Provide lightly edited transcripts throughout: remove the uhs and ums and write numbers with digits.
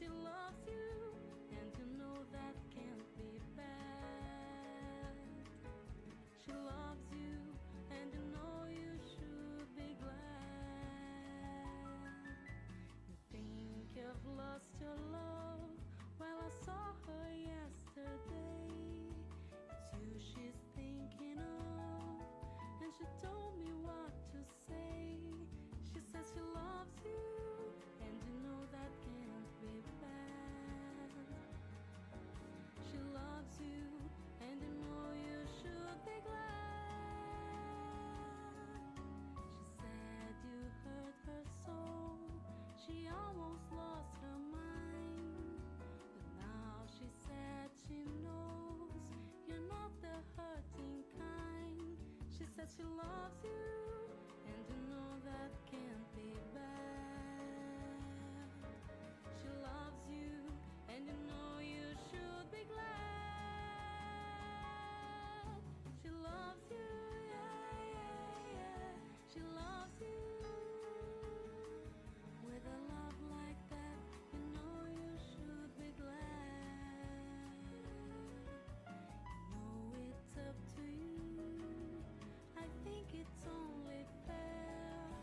she loves you, and you know that can't be bad. She loves you, and you know you should be glad. You think you've lost your love, well, I saw her yesterday. It's you she's thinking of, and she told me what to say. She says she loves you, and you know that can't be bad. She loves you, and you know you should be glad. She said you hurt her soul, she almost lost her mind. But now she said she knows you're not the hurting kind. She says she loves you, and you know that can't be bad. She loves you, and you know you should be glad. She loves you, yeah, yeah, yeah. She loves you. With a love like that, you know you should be glad. You know it's up to you. I think it's only fair.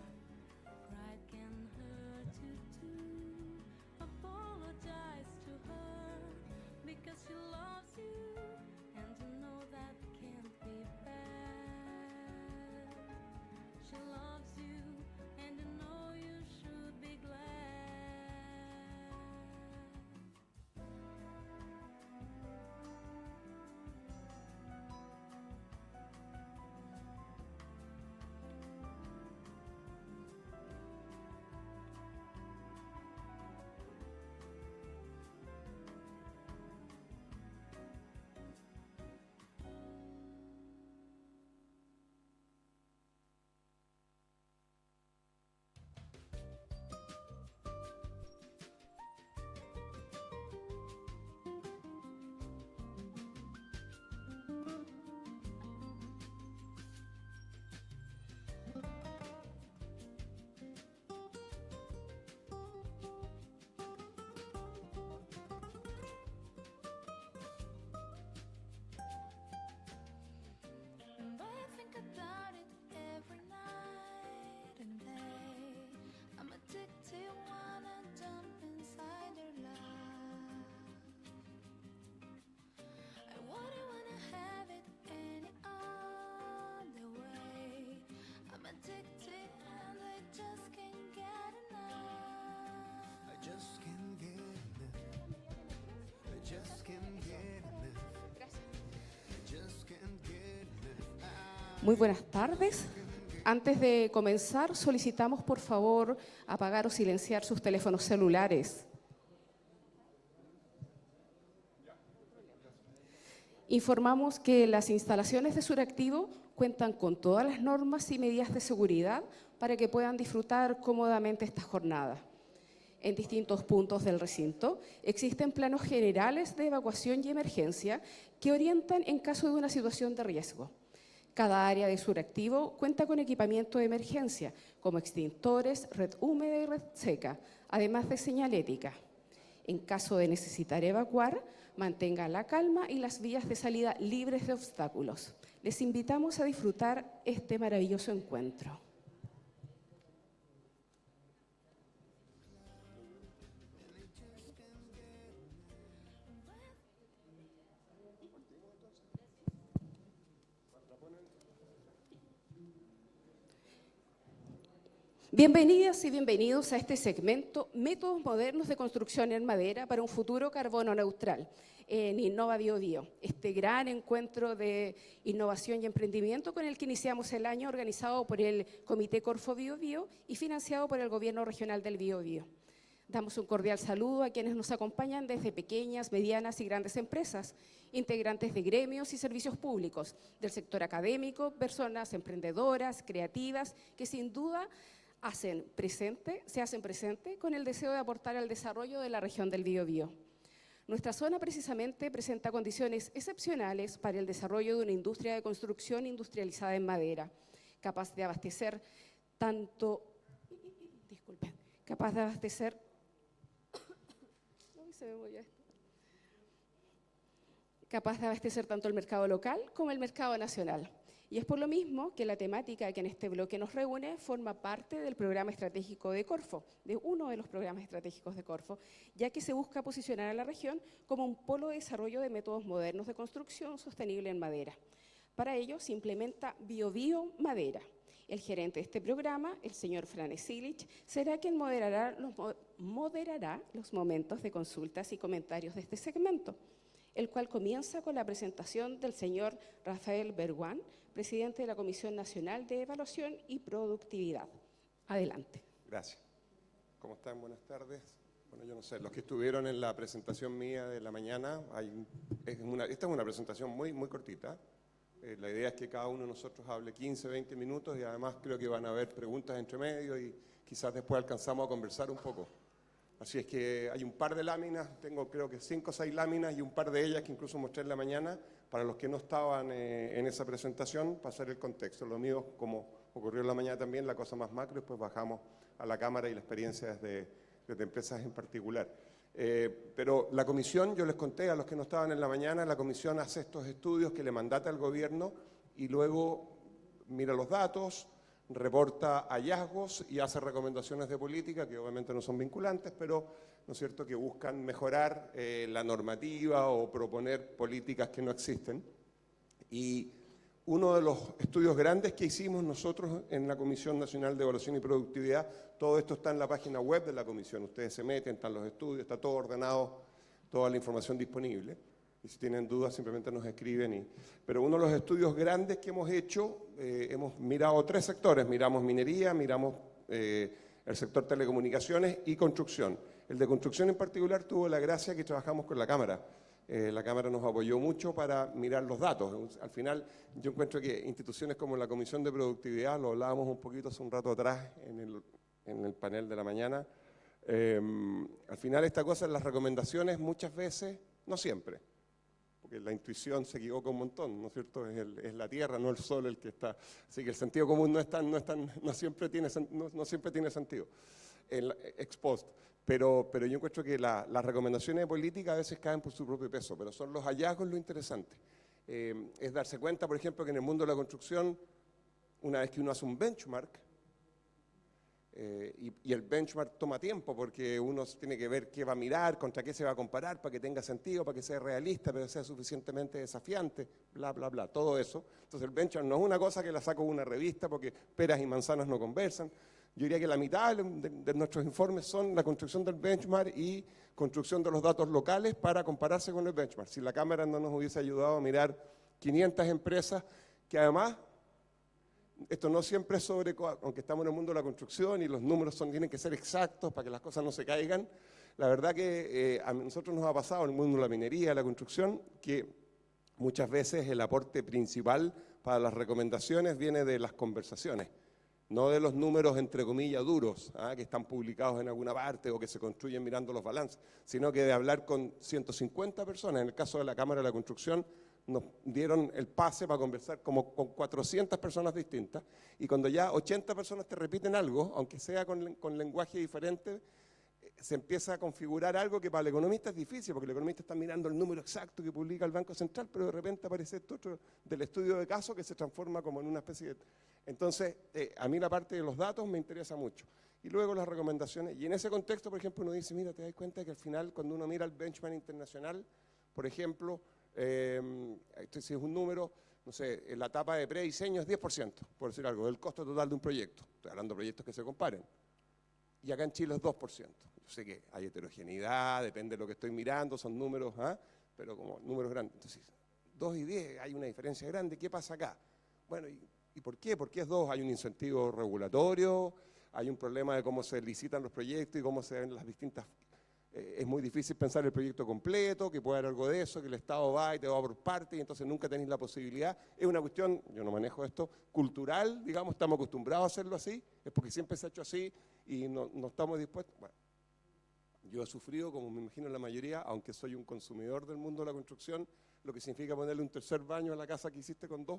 Pride can hurt you too. Apologize to her because she loves you, and you know that can't be bad. She loves you, and you know you should be glad. And I think about it every night and day. I'm addicted, wanna jump inside her love. I wouldn't wanna have it any other way. I'm addicted and I just can't get enough. I just can't get enough. I just can't get enough. I just can't get enough. Muy buenas tardes. Antes de comenzar, solicitamos por favor apagar o silenciar sus teléfonos celulares. Informamos que las instalaciones de Suractivo cuentan con todas las normas y medidas de seguridad para que puedan disfrutar cómodamente esta jornada. En distintos puntos del recinto existen planos generales de evacuación y emergencia que orientan en caso de una situación de riesgo. Cada área de Suractivo cuenta con equipamiento de emergencia, como extintores, red húmeda y red seca, además de señalética. En caso de necesitar evacuar, mantenga la calma y las vías de salida libres de obstáculos. Les invitamos a disfrutar este maravilloso encuentro. Bienvenidas y bienvenidos a este segmento Métodos Modernos de Construcción en Madera para un futuro carbono neutral en Innova Bio Bio, este gran encuentro de innovación y emprendimiento con el que iniciamos el año, organizado por el Comité Corfo Bio Bio y financiado por el Gobierno Regional del Bio Bio. Damos un cordial saludo a quienes nos acompañan desde pequeñas, medianas y grandes empresas, integrantes de gremios y servicios públicos, del sector académico, personas emprendedoras, creativas, que sin duda se hacen presente con el deseo de aportar al desarrollo de la región del Biobío. Nuestra zona precisamente presenta condiciones excepcionales para el desarrollo de una industria de construcción industrializada en madera, capaz de abastecer se me movió esto. Capaz de abastecer tanto el mercado local como el mercado nacional. Y es por lo mismo que la temática que en este bloque nos reúne forma parte del programa estratégico de Corfo, de uno de los programas estratégicos de Corfo, ya que se busca posicionar a la región como un polo de desarrollo de métodos modernos de construcción sostenible en madera. Para ello se implementa BioBio Madera. El gerente de este programa, el señor Frane Silic, será quien moderará los momentos de consultas y comentarios de este segmento, el cual comienza con la presentación del señor Rafael Berguán, presidente de la Comisión Nacional de Evaluación y Productividad. Adelante. Gracias. ¿Cómo están? Buenas tardes. Bueno, yo no sé, los que estuvieron en la presentación mía de la mañana, esta es una presentación muy cortita. La idea es que cada uno de nosotros hable 15, 20 minutos y además creo que van a haber preguntas entre medio y quizás después alcanzamos a conversar un poco. Así es que hay un par de láminas, tengo creo que 5 o 6 láminas y un par de ellas que incluso mostré en la mañana para los que no estaban en esa presentación, para hacer el contexto. Lo mío, como ocurrió en la mañana también, la cosa más macro, después bajamos a la cámara y la experiencia de empresas en particular. Pero la comisión, yo les conté a los que no estaban en la mañana, la comisión hace estos estudios que le mandata al gobierno y luego mira los datos, reporta hallazgos y hace recomendaciones de política que obviamente no son vinculantes, pero ¿no es cierto?, que buscan mejorar la normativa o proponer políticas que no existen. Y uno de los estudios grandes que hicimos nosotros en la Comisión Nacional de Evaluación y Productividad, todo esto está en la página web de la comisión, ustedes se meten, están los estudios, está todo ordenado, toda la información disponible. Y si tienen dudas, simplemente nos escriben. Pero uno de los estudios grandes que hemos hecho, hemos mirado 3 sectores. Miramos minería, miramos el sector telecomunicaciones y construcción. El de construcción en particular tuvo la gracia que trabajamos con la Cámara. La Cámara nos apoyó mucho para mirar los datos. Al final, yo encuentro que instituciones como la Comisión de Productividad, lo hablábamos un poquito hace un rato atrás en el panel de la mañana, al final esta cosa, las recomendaciones muchas veces, no siempre, porque la intuición se equivoca un montón, ¿no es cierto? Es la tierra, no el sol el que está. Así que el sentido común no siempre tiene sentido, ex post. Pero yo encuentro que las recomendaciones de política a veces caen por su propio peso, pero son los hallazgos lo interesante. Es darse cuenta, por ejemplo, que en el mundo de la construcción, una vez que uno hace un benchmark, y el benchmark toma tiempo porque uno tiene que ver qué va a mirar, contra qué se va a comparar, para que tenga sentido, para que sea realista, pero sea suficientemente desafiante, bla, bla, bla, todo eso. Entonces el benchmark no es una cosa que la saco de una revista porque peras y manzanas no conversan. Yo diría que la mitad de nuestros informes son la construcción del benchmark y construcción de los datos locales para compararse con el benchmark. Si la Cámara no nos hubiese ayudado a mirar 500 empresas que además... Esto no siempre es aunque estamos en el mundo de la construcción y los números tienen que ser exactos para que las cosas no se caigan. La verdad que a nosotros nos ha pasado en el mundo de la minería, de la construcción, que muchas veces el aporte principal para las recomendaciones viene de las conversaciones, no de los números entre comillas duros, que están publicados en alguna parte o que se construyen mirando los balances, sino que de hablar con 150 personas, en el caso de la Cámara de la Construcción, nos dieron el pase para conversar como con 400 personas distintas y cuando ya 80 personas te repiten algo, aunque sea con lenguaje diferente, se empieza a configurar algo que para el economista es difícil, porque el economista está mirando el número exacto que publica el Banco Central, pero de repente aparece esto otro del estudio de caso que se transforma como en una especie de... Entonces, a mí la parte de los datos me interesa mucho. Y luego las recomendaciones, y en ese contexto, por ejemplo, uno dice, mira, te das cuenta que al final cuando uno mira el benchmark internacional, por ejemplo, si es un número, no sé, en la etapa de prediseño es 10%, por decir algo, del costo total de un proyecto. Estoy hablando de proyectos que se comparen. Y acá en Chile es 2%. Yo sé que hay heterogeneidad, depende de lo que estoy mirando, son números, pero como números grandes. Entonces, 2 y 10, hay una diferencia grande. ¿Qué pasa acá? Bueno, ¿y por qué? ¿Por qué es 2? Hay un incentivo regulatorio, hay un problema de cómo se licitan los proyectos y cómo se ven las distintas... es muy difícil pensar el proyecto completo, que pueda haber algo de eso, que el Estado va y te va por parte y entonces nunca tenéis la posibilidad. Es una cuestión, yo no manejo esto, cultural, digamos, estamos acostumbrados a hacerlo así, es porque siempre se ha hecho así y no estamos dispuestos. Bueno, yo he sufrido, como me imagino la mayoría, aunque soy un consumidor del mundo de la construcción, lo que significa ponerle un tercer baño a la casa que hiciste con 2,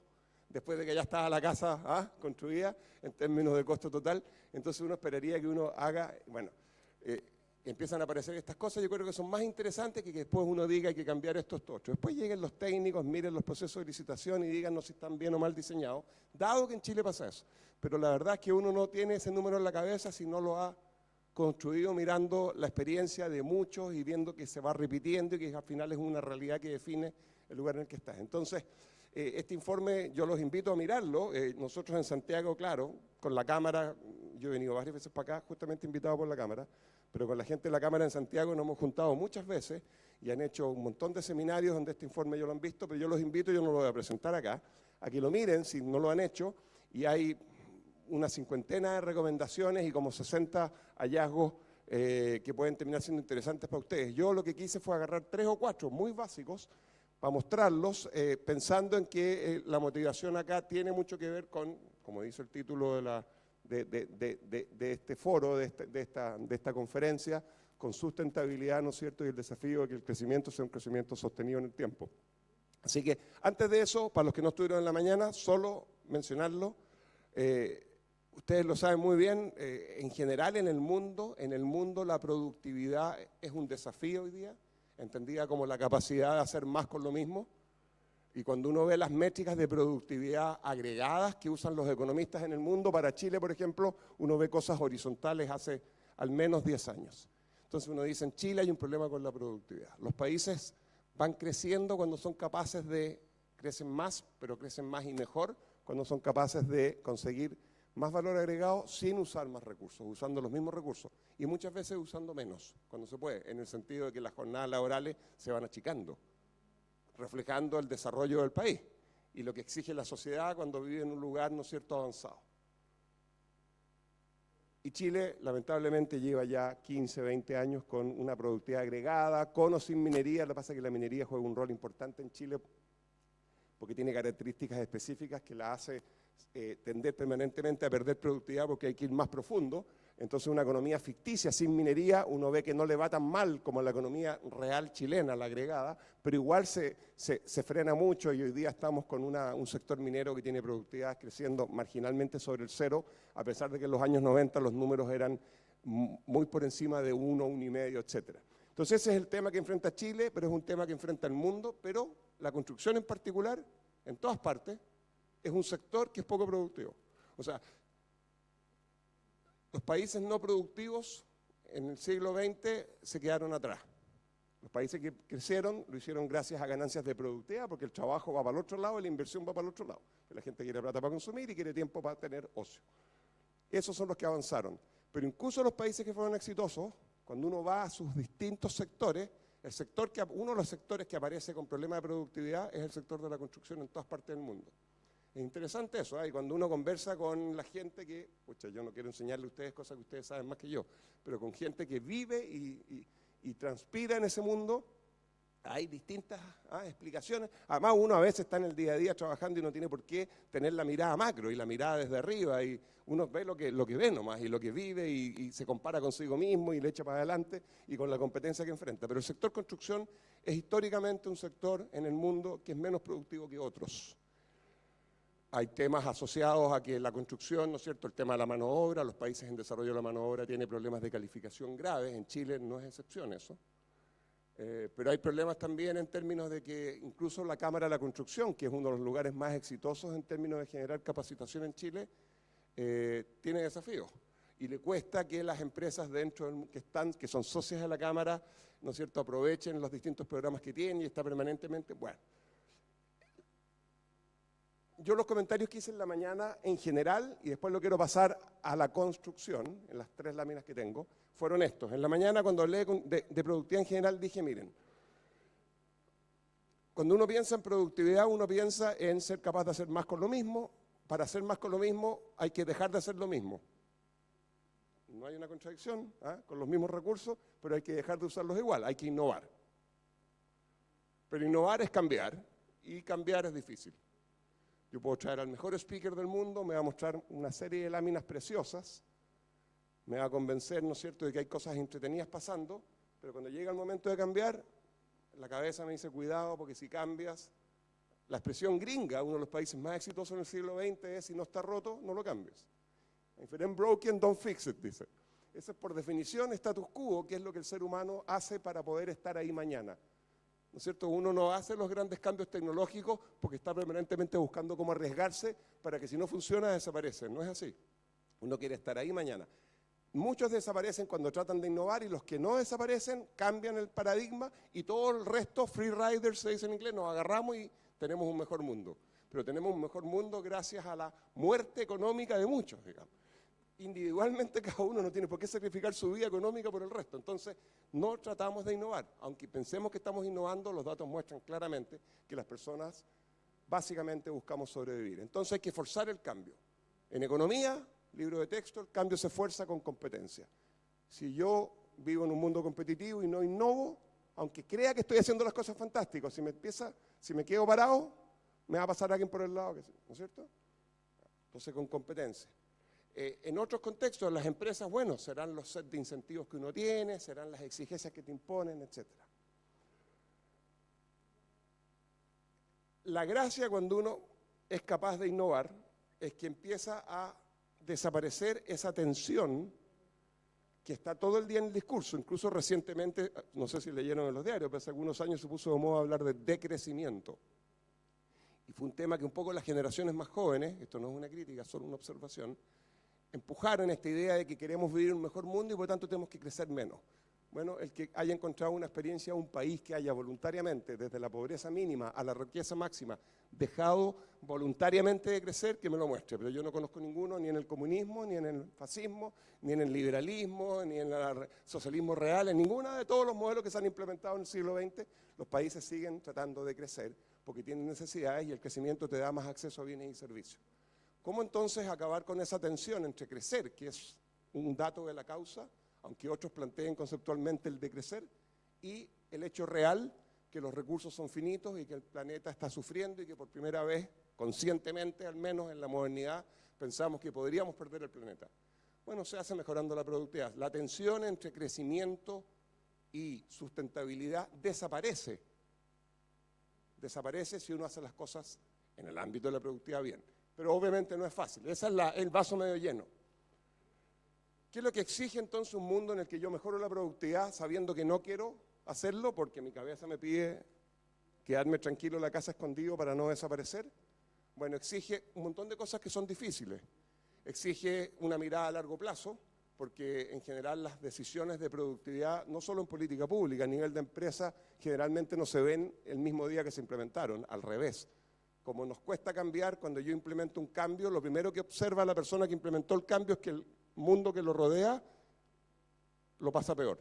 después de que ya estaba la casa construida en términos de costo total. Entonces uno esperaría que uno haga, bueno... empiezan a aparecer estas cosas, yo creo que son más interesantes que después uno diga hay que cambiar esto otro. Después lleguen los técnicos, miren los procesos de licitación y díganos si están bien o mal diseñados, dado que en Chile pasa eso. Pero la verdad es que uno no tiene ese número en la cabeza si no lo ha construido mirando la experiencia de muchos y viendo que se va repitiendo y que al final es una realidad que define el lugar en el que estás. Entonces, este informe yo los invito a mirarlo. Nosotros en Santiago, claro, con la Cámara, yo he venido varias veces para acá, justamente invitado por la Cámara, pero con la gente de la Cámara en Santiago nos hemos juntado muchas veces y han hecho un montón de seminarios donde este informe yo lo han visto, pero yo los invito, yo no lo voy a presentar acá, a que lo miren si no lo han hecho, y hay una 50 de recomendaciones y como 60 hallazgos que pueden terminar siendo interesantes para ustedes. Yo lo que quise fue agarrar 3 o 4 muy básicos para mostrarlos, pensando en que la motivación acá tiene mucho que ver con, como dice el título de este foro, de esta conferencia, con sustentabilidad, ¿no es cierto?, y el desafío de que el crecimiento sea un crecimiento sostenido en el tiempo. Así que, antes de eso, para los que no estuvieron en la mañana, solo mencionarlo, ustedes lo saben muy bien, en general en el mundo la productividad es un desafío hoy día, entendida como la capacidad de hacer más con lo mismo. Y cuando uno ve las métricas de productividad agregadas que usan los economistas en el mundo, para Chile, por ejemplo, uno ve cosas horizontales hace al menos 10 años. Entonces uno dice, en Chile hay un problema con la productividad. Los países van creciendo cuando son capaces crecen más, pero crecen más y mejor, cuando son capaces de conseguir más valor agregado sin usar más recursos, usando los mismos recursos. Y muchas veces usando menos, cuando se puede, en el sentido de que las jornadas laborales se van achicando, reflejando el desarrollo del país y lo que exige la sociedad cuando vive en un lugar, ¿no es cierto?, avanzado. Y Chile, lamentablemente, lleva ya 15, 20 años con una productividad agregada, con o sin minería. Lo que pasa es que la minería juega un rol importante en Chile porque tiene características específicas que la hace tender permanentemente a perder productividad porque hay que ir más profundo. Entonces una economía ficticia sin minería uno ve que no le va tan mal como la economía real chilena, la agregada, pero igual se frena mucho y hoy día estamos con un sector minero que tiene productividad creciendo marginalmente sobre el cero, a pesar de que en los años 90 los números eran muy por encima de 1, 1,5, etc. Entonces ese es el tema que enfrenta Chile, pero es un tema que enfrenta el mundo, pero la construcción en particular, en todas partes, es un sector que es poco productivo. O sea, los países no productivos en el siglo XX se quedaron atrás. Los países que crecieron lo hicieron gracias a ganancias de productividad, porque el trabajo va para el otro lado y la inversión va para el otro lado. La gente quiere plata para consumir y quiere tiempo para tener ocio. Esos son los que avanzaron. Pero incluso los países que fueron exitosos, cuando uno va a sus distintos sectores, uno de los sectores que aparece con problemas de productividad es el sector de la construcción en todas partes del mundo. Es interesante eso, y cuando uno conversa con la gente que, yo no quiero enseñarle a ustedes cosas que ustedes saben más que yo, pero con gente que vive y transpira en ese mundo, hay distintas explicaciones. Además uno a veces está en el día a día trabajando y no tiene por qué tener la mirada macro y la mirada desde arriba, y uno ve lo que ve nomás y lo que vive y se compara consigo mismo y le echa para adelante y con la competencia que enfrenta. Pero el sector construcción es históricamente un sector en el mundo que es menos productivo que otros. Hay temas asociados a que la construcción, ¿no es cierto?, el tema de la mano de obra, los países en desarrollo de la mano de obra tienen problemas de calificación graves, en Chile no es excepción eso. Pero hay problemas también en términos de que incluso la Cámara de la Construcción, que es uno de los lugares más exitosos en términos de generar capacitación en Chile, tiene desafíos. Y le cuesta que las empresas que son socias de la Cámara, ¿no es cierto?, aprovechen los distintos programas que tienen y está permanentemente, bueno. Yo los comentarios que hice en la mañana en general, y después lo quiero pasar a la construcción, en las 3 láminas que tengo, fueron estos. En la mañana cuando hablé de productividad en general dije, miren, cuando uno piensa en productividad, uno piensa en ser capaz de hacer más con lo mismo. Para hacer más con lo mismo hay que dejar de hacer lo mismo. No hay una contradicción, con los mismos recursos, pero hay que dejar de usarlos igual, hay que innovar. Pero innovar es cambiar, y cambiar es difícil. Yo puedo traer al mejor speaker del mundo, me va a mostrar una serie de láminas preciosas, me va a convencer, ¿no es cierto?, de que hay cosas entretenidas pasando, pero cuando llega el momento de cambiar, la cabeza me dice, cuidado, porque si cambias, la expresión gringa, uno de los países más exitosos en el siglo XX es, si no está roto, no lo cambies. If it ain't broken, don't fix it, dice. Ese es por definición status quo, que es lo que el ser humano hace para poder estar ahí mañana. ¿No es cierto? Uno no hace los grandes cambios tecnológicos porque está permanentemente buscando cómo arriesgarse para que si no funciona desaparecen. No es así. Uno quiere estar ahí mañana. Muchos desaparecen cuando tratan de innovar y los que no desaparecen cambian el paradigma y todo el resto, free riders se dice en inglés, nos agarramos y tenemos un mejor mundo. Pero tenemos un mejor mundo gracias a la muerte económica de muchos, digamos. Individualmente cada uno no tiene por qué sacrificar su vida económica por el resto. Entonces, no tratamos de innovar. Aunque pensemos que estamos innovando, los datos muestran claramente que las personas básicamente buscamos sobrevivir. Entonces hay que forzar el cambio. En economía, libro de texto, el cambio se fuerza con competencia. Si yo vivo en un mundo competitivo y no innovo, aunque crea que estoy haciendo las cosas fantásticas, si me quedo parado, me va a pasar alguien por el lado, ¿no es cierto? Entonces con competencia. En otros contextos, las empresas, bueno, serán los sets de incentivos que uno tiene, serán las exigencias que te imponen, etc. La gracia cuando uno es capaz de innovar es que empieza a desaparecer esa tensión que está todo el día en el discurso. Incluso recientemente, no sé si leyeron en los diarios, pero hace algunos años se puso de moda hablar de decrecimiento. Y fue un tema que un poco las generaciones más jóvenes, esto no es una crítica, solo una observación, empujaron esta idea de que queremos vivir en un mejor mundo y por lo tanto tenemos que crecer menos. Bueno, el que haya encontrado una experiencia, un país que haya voluntariamente, desde la pobreza mínima a la riqueza máxima, dejado voluntariamente de crecer, que me lo muestre. Pero yo no conozco ninguno, ni en el comunismo, ni en el fascismo, ni en el liberalismo, ni en el socialismo real, en ninguna de todos los modelos que se han implementado en el siglo XX, los países siguen tratando de crecer porque tienen necesidades y el crecimiento te da más acceso a bienes y servicios. ¿Cómo entonces acabar con esa tensión entre crecer, que es un dato de la causa, aunque otros planteen conceptualmente el decrecer, y el hecho real que los recursos son finitos y que el planeta está sufriendo y que por primera vez, conscientemente al menos en la modernidad, pensamos que podríamos perder el planeta? Bueno, se hace mejorando la productividad. La tensión entre crecimiento y sustentabilidad desaparece. Desaparece si uno hace las cosas en el ámbito de la productividad bien. Pero obviamente no es fácil. Ese es el vaso medio lleno. ¿Qué es lo que exige entonces un mundo en el que yo mejoro la productividad sabiendo que no quiero hacerlo porque mi cabeza me pide quedarme tranquilo en la casa escondido para no desaparecer? Bueno, exige un montón de cosas que son difíciles. Exige una mirada a largo plazo, porque en general las decisiones de productividad, no solo en política pública, a nivel de empresa, generalmente no se ven el mismo día que se implementaron, al revés. Como nos cuesta cambiar, cuando yo implemento un cambio, lo primero que observa la persona que implementó el cambio es que el mundo que lo rodea lo pasa peor.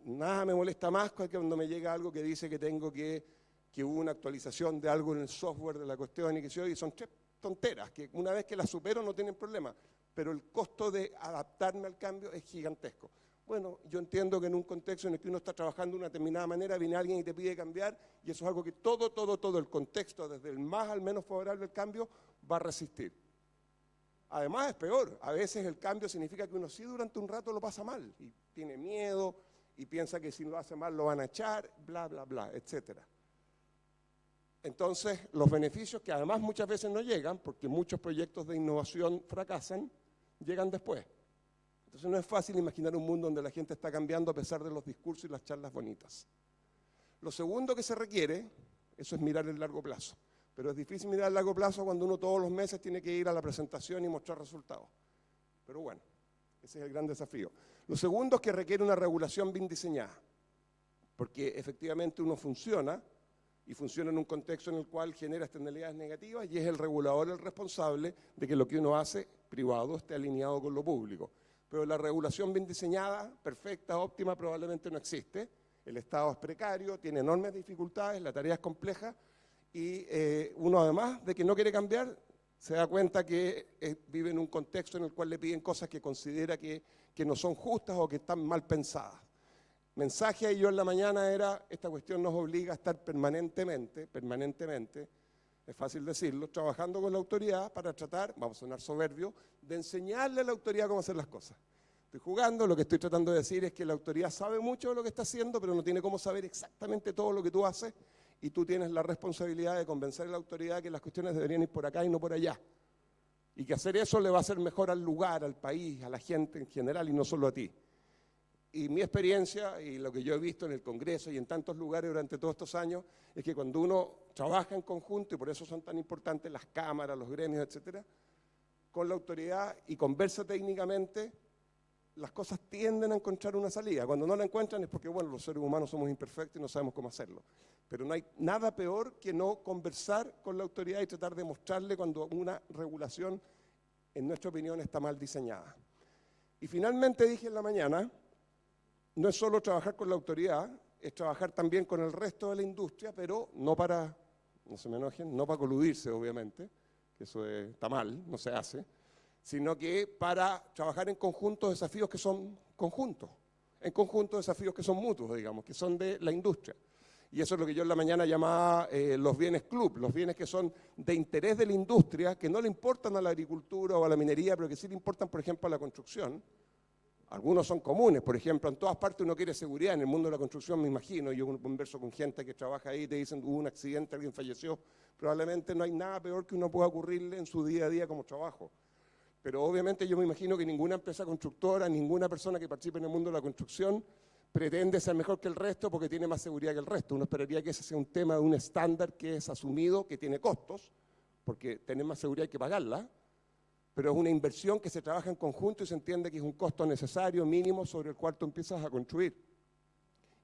Nada me molesta más que cuando me llega algo que dice que hubo una actualización de algo en el software de la cuestión y son tres tonteras, que una vez que las supero no tienen problema, pero el costo de adaptarme al cambio es gigantesco. Bueno, yo entiendo que en un contexto en el que uno está trabajando de una determinada manera, viene alguien y te pide cambiar, y eso es algo que todo el contexto, desde el más al menos favorable al cambio, va a resistir. Además es peor, a veces el cambio significa que uno sí durante un rato lo pasa mal, y tiene miedo, y piensa que si lo hace mal lo van a echar, bla, bla, bla, etc. Entonces, los beneficios que además muchas veces no llegan, porque muchos proyectos de innovación fracasan, llegan después. Entonces no es fácil imaginar un mundo donde la gente está cambiando a pesar de los discursos y las charlas bonitas. Lo segundo que se requiere, eso es mirar el largo plazo. Pero es difícil mirar a largo plazo cuando uno todos los meses tiene que ir a la presentación y mostrar resultados. Pero bueno, ese es el gran desafío. Lo segundo es que requiere una regulación bien diseñada, porque efectivamente uno funciona, y funciona en un contexto en el cual genera externalidades negativas, y es el regulador el responsable de que lo que uno hace privado esté alineado con lo público. Pero la regulación bien diseñada, perfecta, óptima, probablemente no existe. El Estado es precario, tiene enormes dificultades, la tarea es compleja, y uno además de que no quiere cambiar, se da cuenta que vive en un contexto en el cual le piden cosas que considera que no son justas o que están mal pensadas. Mensaje ahí yo en la mañana era, esta cuestión nos obliga a estar permanentemente, es fácil decirlo, trabajando con la autoridad para tratar, vamos a sonar soberbio, de enseñarle a la autoridad cómo hacer las cosas. Estoy jugando, lo que estoy tratando de decir es que la autoridad sabe mucho de lo que está haciendo, pero no tiene cómo saber exactamente todo lo que tú haces, y tú tienes la responsabilidad de convencer a la autoridad que las cuestiones deberían ir por acá y no por allá. Y que hacer eso le va a hacer mejor al lugar, al país, a la gente en general y no solo a ti. Y mi experiencia y lo que yo he visto en el Congreso y en tantos lugares durante todos estos años es que cuando uno trabaja en conjunto, y por eso son tan importantes las cámaras, los gremios, etcétera, con la autoridad y conversa técnicamente, las cosas tienden a encontrar una salida. Cuando no la encuentran es porque, bueno, los seres humanos somos imperfectos y no sabemos cómo hacerlo. Pero no hay nada peor que no conversar con la autoridad y tratar de mostrarle cuando una regulación, en nuestra opinión, está mal diseñada. Y finalmente dije en la mañana, no es solo trabajar con la autoridad, es trabajar también con el resto de la industria, pero no para, no se me enojen, no para coludirse, obviamente, que eso está mal, no se hace, sino que para trabajar en conjunto desafíos que son conjuntos, en conjunto desafíos que son mutuos, digamos, que son de la industria. Y eso es lo que yo en la mañana llamaba los bienes club, los bienes que son de interés de la industria, que no le importan a la agricultura o a la minería, pero que sí le importan, por ejemplo, a la construcción. Algunos son comunes, por ejemplo, en todas partes uno quiere seguridad, en el mundo de la construcción me imagino, yo converso con gente que trabaja ahí y te dicen hubo un accidente, alguien falleció, probablemente no hay nada peor que uno pueda ocurrirle en su día a día como trabajo. Pero obviamente yo me imagino que ninguna empresa constructora, ninguna persona que participe en el mundo de la construcción pretende ser mejor que el resto porque tiene más seguridad que el resto. Uno esperaría que ese sea un tema de un estándar que es asumido, que tiene costos, porque tener más seguridad hay que pagarla, pero es una inversión que se trabaja en conjunto y se entiende que es un costo necesario, mínimo, sobre el cual tú empiezas a construir.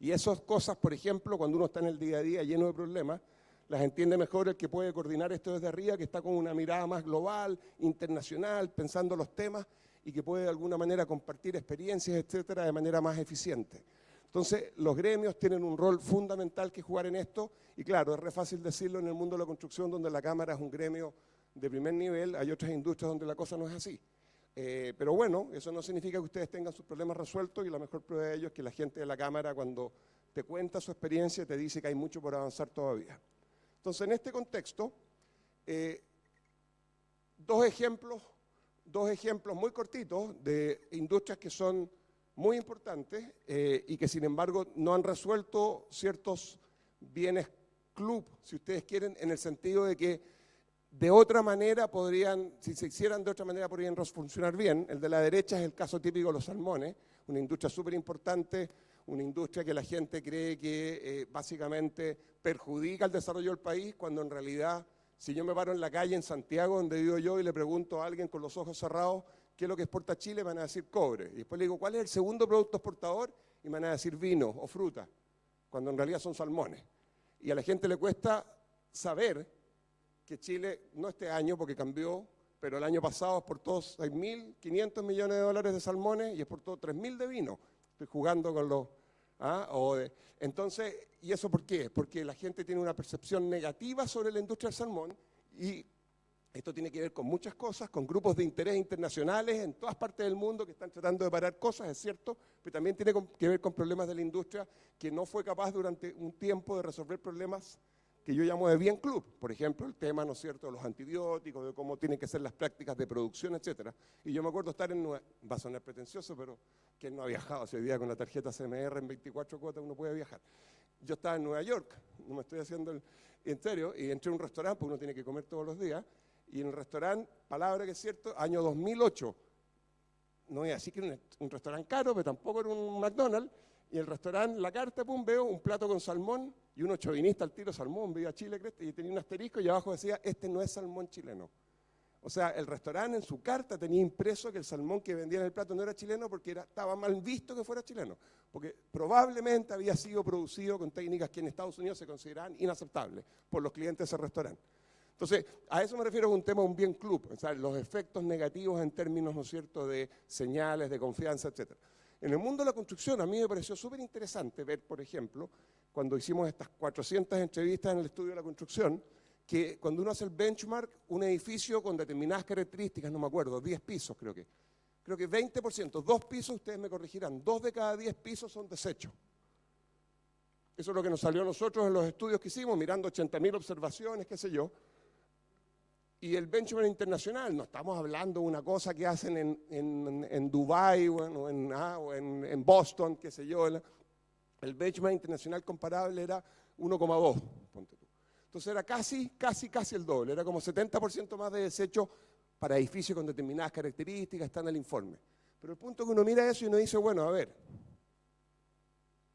Y esas cosas, por ejemplo, cuando uno está en el día a día lleno de problemas, las entiende mejor el que puede coordinar esto desde arriba, que está con una mirada más global, internacional, pensando los temas y que puede de alguna manera compartir experiencias, etcétera, de manera más eficiente. Entonces, los gremios tienen un rol fundamental que jugar en esto y claro, es re fácil decirlo en el mundo de la construcción donde la Cámara es un gremio de primer nivel, hay otras industrias donde la cosa no es así. Pero bueno, eso no significa que ustedes tengan sus problemas resueltos y la mejor prueba de ello es que la gente de la Cámara cuando te cuenta su experiencia te dice que hay mucho por avanzar todavía. Entonces, en este contexto, dos ejemplos muy cortitos de industrias que son muy importantes y que sin embargo no han resuelto ciertos bienes club, si ustedes quieren, en el sentido de que de otra manera podrían, si se hicieran de otra manera podrían funcionar bien. El de la derecha es el caso típico de los salmones, una industria súper importante, una industria que la gente cree que básicamente perjudica el desarrollo del país, cuando en realidad, si yo me paro en la calle en Santiago, donde vivo yo, y le pregunto a alguien con los ojos cerrados qué es lo que exporta Chile, me van a decir cobre. Y después le digo, ¿cuál es el segundo producto exportador? Y me van a decir vino o fruta, cuando en realidad son salmones. Y a la gente le cuesta saber que Chile, no este año porque cambió, pero el año pasado exportó 6.500 millones de dólares de salmones y exportó 3.000 de vino. Estoy jugando con los... Entonces, ¿y eso por qué? Porque la gente tiene una percepción negativa sobre la industria del salmón y esto tiene que ver con muchas cosas, con grupos de interés internacionales en todas partes del mundo que están tratando de parar cosas, es cierto, pero también tiene que ver con problemas de la industria que no fue capaz durante un tiempo de resolver problemas que yo llamo de bien club, por ejemplo, el tema, ¿no es cierto?, de los antibióticos, de cómo tienen que ser las prácticas de producción, etcétera. Y yo me acuerdo estar en Nueva York, va a sonar pretencioso, pero ¿quién no ha viajado? Ese día con la tarjeta CMR en 24 cuotas uno puede viajar. Yo estaba en Nueva York, no me estoy haciendo en serio, y entré a un restaurante, porque uno tiene que comer todos los días, y en el restaurante, palabra que es cierto, año 2008, no voy a decir que era un restaurante caro, pero tampoco era un McDonald's, y el restaurante, la carta, pum, veo un plato con salmón y uno chauvinista al tiro, salmón, viva Chile, cresta, y tenía un asterisco y abajo decía, este no es salmón chileno. O sea, el restaurante en su carta tenía impreso que el salmón que vendía en el plato no era chileno porque estaba mal visto que fuera chileno, porque probablemente había sido producido con técnicas que en Estados Unidos se consideraban inaceptables por los clientes de ese restaurante. Entonces, a eso me refiero con un tema, un bien club, o sea, los efectos negativos en términos, ¿no es cierto?, de señales, de confianza, etcétera. En el mundo de la construcción a mí me pareció súper interesante ver, por ejemplo, cuando hicimos estas 400 entrevistas en el estudio de la construcción, que cuando uno hace el benchmark, un edificio con determinadas características, no me acuerdo, 10 pisos creo que 20%, 2 pisos, ustedes me corregirán, 2 de cada 10 pisos son desechos. Eso es lo que nos salió a nosotros en los estudios que hicimos, mirando 80.000 observaciones, qué sé yo. Y el benchmark internacional, no estamos hablando de una cosa que hacen en Dubái o en Boston, qué sé yo. El benchmark internacional comparable era 1,2, ponte tú. Entonces era casi el doble, era como 70% más de desecho para edificios con determinadas características, está en el informe. Pero el punto es que uno mira eso y uno dice, bueno, a ver,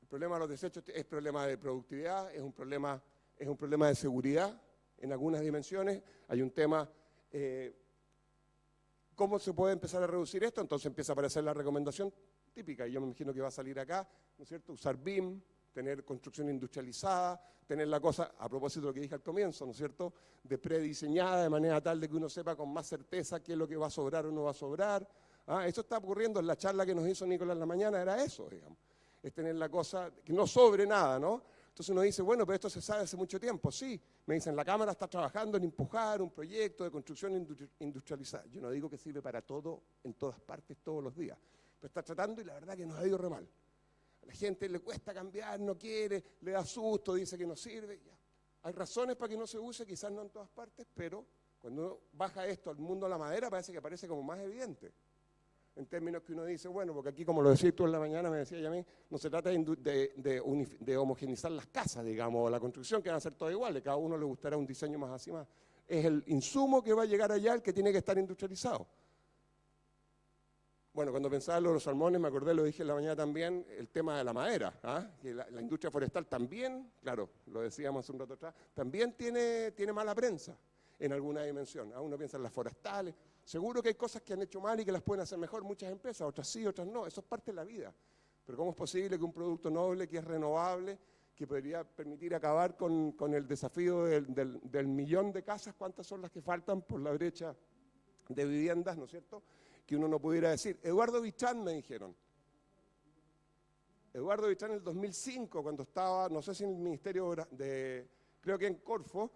el problema de los desechos es problema de productividad, es un problema de seguridad en algunas dimensiones, hay un tema, ¿cómo se puede empezar a reducir esto? Entonces empieza a aparecer la recomendación típica, y yo me imagino que va a salir acá, ¿no es cierto? Usar BIM, tener construcción industrializada, tener la cosa, a propósito de lo que dije al comienzo, ¿no es cierto?, de prediseñada de manera tal de que uno sepa con más certeza qué es lo que va a sobrar o no va a sobrar. Eso está ocurriendo en la charla que nos hizo Nicolás en la mañana, era eso, digamos. Es tener la cosa, que no sobre nada, ¿no? Entonces uno dice, bueno, pero esto se sabe hace mucho tiempo. Sí, me dicen, la Cámara está trabajando en empujar un proyecto de construcción industrializada. Yo no digo que sirve para todo, en todas partes, todos los días. Pero está tratando y la verdad que nos ha ido re mal. A la gente le cuesta cambiar, no quiere, le da susto, dice que no sirve. Ya. Hay razones para que no se use, quizás no en todas partes, pero cuando uno baja esto al mundo de la madera parece que parece como más evidente. En términos que uno dice, bueno, porque aquí, como lo decís tú en la mañana, me decía Yamil, no se trata de homogeneizar las casas, digamos, o la construcción, que van a ser todas iguales, cada uno le gustará un diseño más así más. Es el insumo que va a llegar allá el que tiene que estar industrializado. Bueno, cuando pensaba en los salmones, me acordé, lo dije en la mañana también, el tema de la madera, que la industria forestal también, claro, lo decíamos hace un rato atrás, también tiene mala prensa en alguna dimensión. Uno piensa en las forestales, seguro que hay cosas que han hecho mal y que las pueden hacer mejor muchas empresas, otras sí, otras no, eso es parte de la vida. Pero ¿cómo es posible que un producto noble, que es renovable, que podría permitir acabar con el desafío del millón de casas, cuántas son las que faltan por la brecha de viviendas, ¿no es cierto?, que uno no pudiera decir? Eduardo Bichán, me dijeron. Eduardo Bichán en el 2005, cuando estaba, no sé si en el Ministerio creo que en Corfo,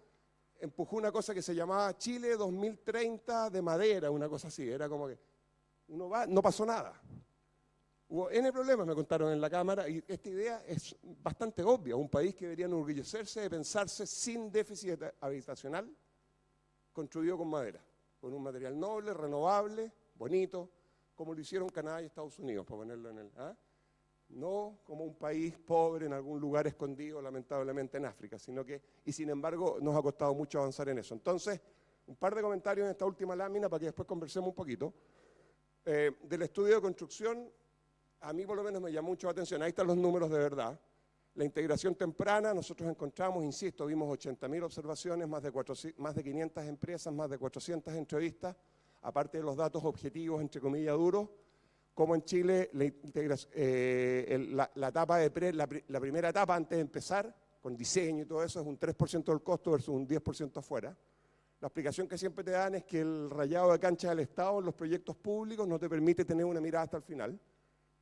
empujó una cosa que se llamaba Chile 2030 de madera, una cosa así. Era como que uno va, no pasó nada. Hubo N problemas, me contaron en la Cámara, y esta idea es bastante obvia. Un país que debería enorgullecerse de pensarse sin déficit habitacional, construido con madera, con un material noble, renovable, bonito, como lo hicieron Canadá y Estados Unidos, para ponerlo en el... No como un país pobre en algún lugar escondido, lamentablemente en África, sino que, y sin embargo, nos ha costado mucho avanzar en eso. Entonces, un par de comentarios en esta última lámina para que después conversemos un poquito. Del estudio de construcción, a mí por lo menos me llamó mucho la atención, ahí están los números de verdad. La integración temprana, nosotros encontramos, insisto, vimos 80.000 observaciones, más de 500 empresas, más de 400 entrevistas, aparte de los datos objetivos, entre comillas, duros, como en Chile la primera etapa antes de empezar, con diseño y todo eso, es un 3% del costo versus un 10% afuera. La explicación que siempre te dan es que el rayado de cancha del Estado en los proyectos públicos no te permite tener una mirada hasta el final,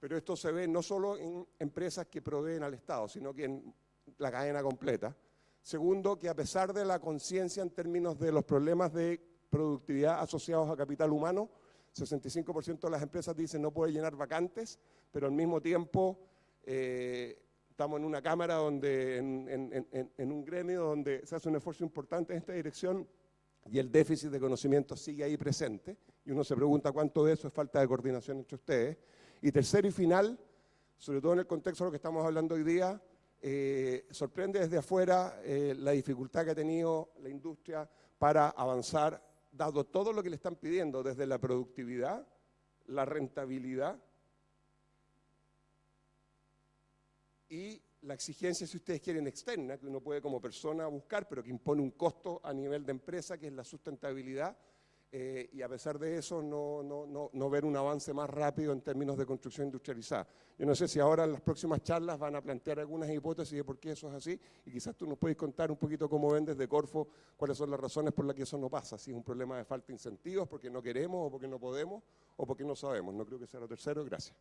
pero esto se ve no solo en empresas que proveen al Estado, sino que en la cadena completa. Segundo, que a pesar de la conciencia en términos de los problemas de productividad asociados a capital humano, 65% de las empresas dicen no puede llenar vacantes, pero al mismo tiempo estamos en una cámara, donde, en un gremio donde se hace un esfuerzo importante en esta dirección y el déficit de conocimiento sigue ahí presente, y uno se pregunta cuánto de eso es falta de coordinación entre ustedes. Y tercero y final, sobre todo en el contexto de lo que estamos hablando hoy día, sorprende desde afuera la dificultad que ha tenido la industria para avanzar, dado todo lo que le están pidiendo, desde la productividad, la rentabilidad y la exigencia, si ustedes quieren, externa, que uno puede como persona buscar, pero que impone un costo a nivel de empresa, que es la sustentabilidad, y a pesar de eso no ver un avance más rápido en términos de construcción industrializada. Yo no sé si ahora en las próximas charlas van a plantear algunas hipótesis de por qué eso es así, y quizás tú nos puedes contar un poquito cómo ven desde Corfo cuáles son las razones por las que eso no pasa, si es un problema de falta de incentivos, porque no queremos, o porque no podemos, o porque no sabemos. No creo que sea lo tercero. Gracias.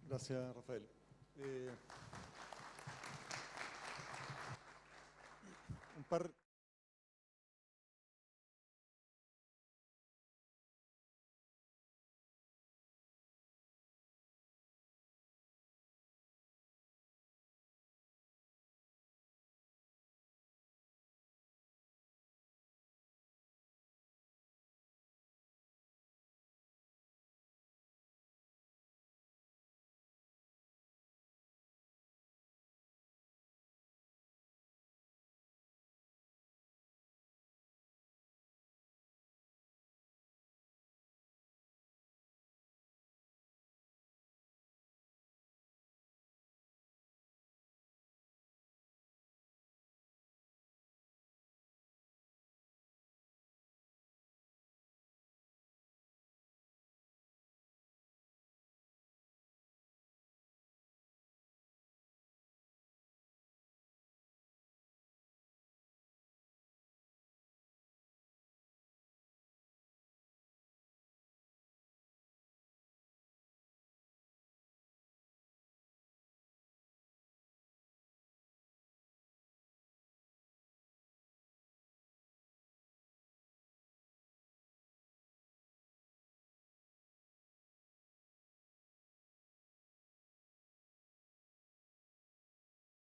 Gracias, Rafael. Un par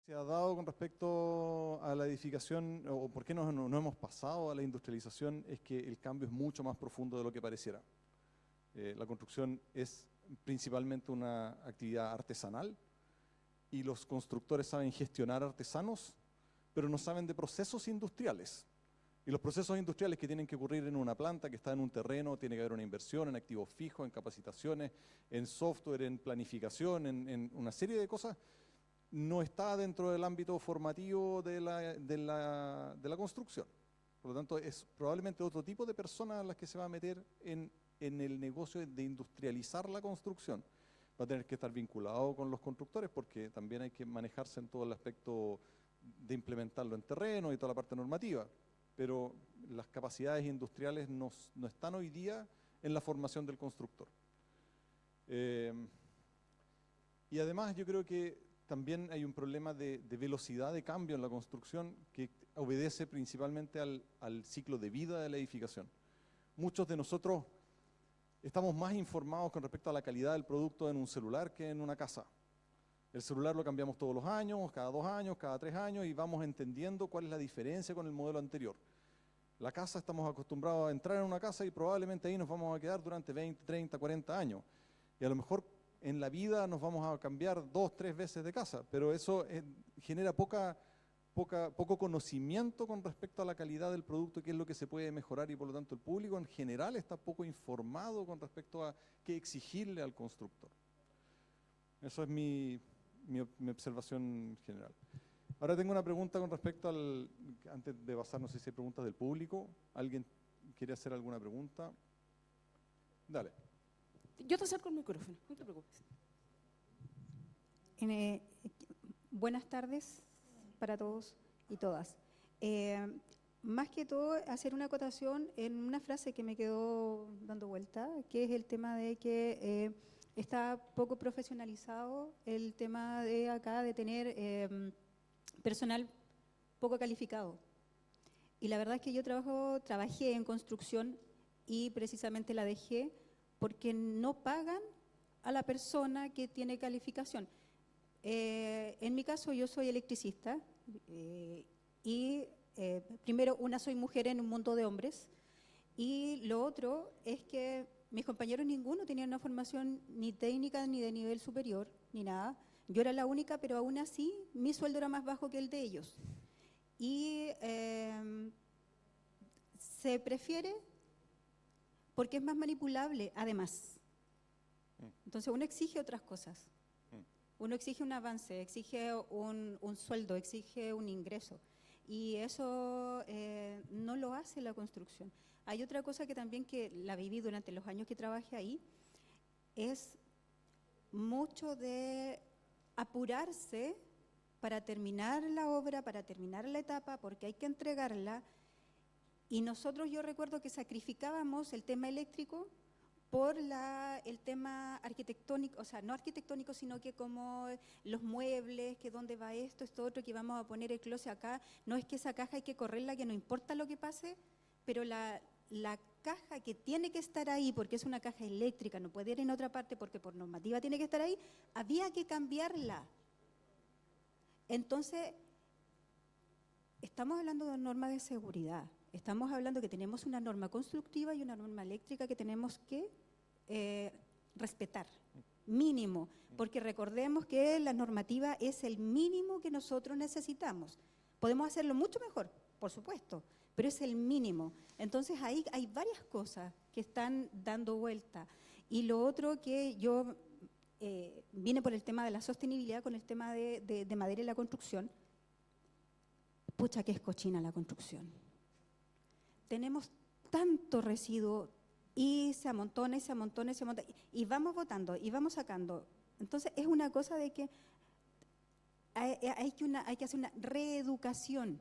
Se ha dado con respecto a la edificación, o por qué no hemos pasado a la industrialización, es que el cambio es mucho más profundo de lo que pareciera. La construcción es principalmente una actividad artesanal y los constructores saben gestionar artesanos, pero no saben de procesos industriales. Y los procesos industriales que tienen que ocurrir en una planta que está en un terreno, tiene que haber una inversión en activos fijos, en capacitaciones, en software, en planificación, en una serie de cosas, no está dentro del ámbito formativo de la construcción. Por lo tanto, es probablemente otro tipo de personas a las que se va a meter en el negocio de industrializar la construcción. Va a tener que estar vinculado con los constructores porque también hay que manejarse en todo el aspecto de implementarlo en terreno y toda la parte normativa. Pero las capacidades industriales no están hoy día en la formación del constructor. Y además yo creo que también hay un problema de velocidad de cambio en la construcción que obedece principalmente al ciclo de vida de la edificación. Muchos de nosotros estamos más informados con respecto a la calidad del producto en un celular que en una casa. El celular lo cambiamos todos los años, cada 2 años, cada 3 años, y vamos entendiendo cuál es la diferencia con el modelo anterior. La casa, estamos acostumbrados a entrar en una casa y probablemente ahí nos vamos a quedar durante 20, 30, 40 años. Y a lo mejor en la vida nos vamos a cambiar 2, 3 veces de casa, pero eso genera poco conocimiento con respecto a la calidad del producto, qué es lo que se puede mejorar, y por lo tanto el público en general está poco informado con respecto a qué exigirle al constructor. Eso es mi observación general. Ahora tengo una pregunta con respecto antes de pasar, no sé si hay preguntas del público. ¿Alguien quiere hacer alguna pregunta? Dale. Yo te acerco el micrófono, no te preocupes. Buenas tardes para todos y todas. Más que todo, hacer una acotación en una frase que me quedó dando vuelta, que es el tema de que está poco profesionalizado el tema de acá de tener personal poco calificado. Y la verdad es que yo trabajé en construcción y precisamente la dejé porque no pagan a la persona que tiene calificación. En mi caso, yo soy electricista y primero, soy mujer en un mundo de hombres, y lo otro es que mis compañeros ninguno tenían una formación ni técnica ni de nivel superior, ni nada. Yo era la única, pero aún así mi sueldo era más bajo que el de ellos. Y se prefiere porque es más manipulable, además. Entonces uno exige otras cosas. Uno exige un avance, exige un sueldo, exige un ingreso. Y eso no lo hace la construcción. Hay otra cosa que también que la viví durante los años que trabajé ahí, es mucho de apurarse para terminar la obra, para terminar la etapa, porque hay que entregarla. Y nosotros, yo recuerdo que sacrificábamos el tema eléctrico por el tema arquitectónico, o sea, no arquitectónico, sino que como los muebles, que dónde va esto otro, que vamos a poner el closet acá. No es que esa caja hay que correrla, que no importa lo que pase, pero la caja que tiene que estar ahí, porque es una caja eléctrica, no puede ir en otra parte porque por normativa tiene que estar ahí, había que cambiarla. Entonces, estamos hablando de normas de seguridad. Estamos hablando que tenemos una norma constructiva y una norma eléctrica que tenemos que respetar, mínimo, porque recordemos que la normativa es el mínimo que nosotros necesitamos. Podemos hacerlo mucho mejor, por supuesto, pero es el mínimo. Entonces ahí hay varias cosas que están dando vuelta. Y lo otro que yo vine por el tema de la sostenibilidad con el tema de madera y la construcción. Pucha, que es cochina la construcción. Tenemos tanto residuo y se amontona y se amontona y se amontona, y vamos botando y vamos sacando. Entonces es una cosa de que hay que hacer una reeducación,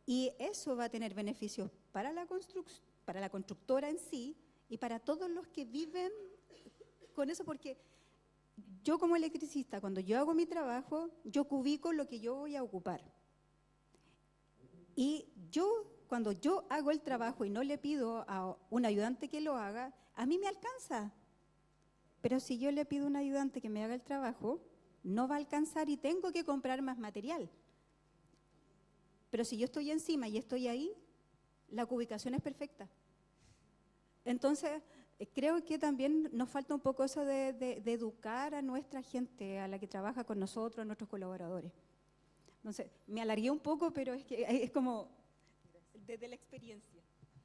y eso va a tener beneficios para la constructora en sí y para todos los que viven con eso, porque yo como electricista, cuando yo hago mi trabajo, yo cubico lo que yo voy a ocupar. Y cuando yo hago el trabajo y no le pido a un ayudante que lo haga, a mí me alcanza. Pero si yo le pido a un ayudante que me haga el trabajo, no va a alcanzar y tengo que comprar más material. Pero si yo estoy encima y estoy ahí, la ubicación es perfecta. Entonces, creo que también nos falta un poco eso de educar a nuestra gente, a la que trabaja con nosotros, a nuestros colaboradores. Entonces, me alargué un poco, pero es que es como desde la experiencia.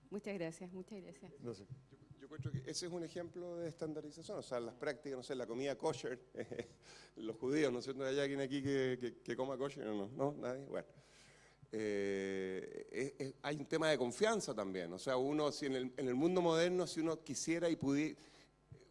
Muchas gracias, muchas gracias. No sé. Yo creo que ese es un ejemplo de estandarización, o sea, las prácticas, no sé, la comida kosher, los judíos, ¿no es cierto? ¿Hay alguien aquí que coma kosher o no? ¿No? ¿Nadie? Bueno. Hay un tema de confianza también, o sea, uno, si en el mundo moderno, si uno quisiera y pudiera,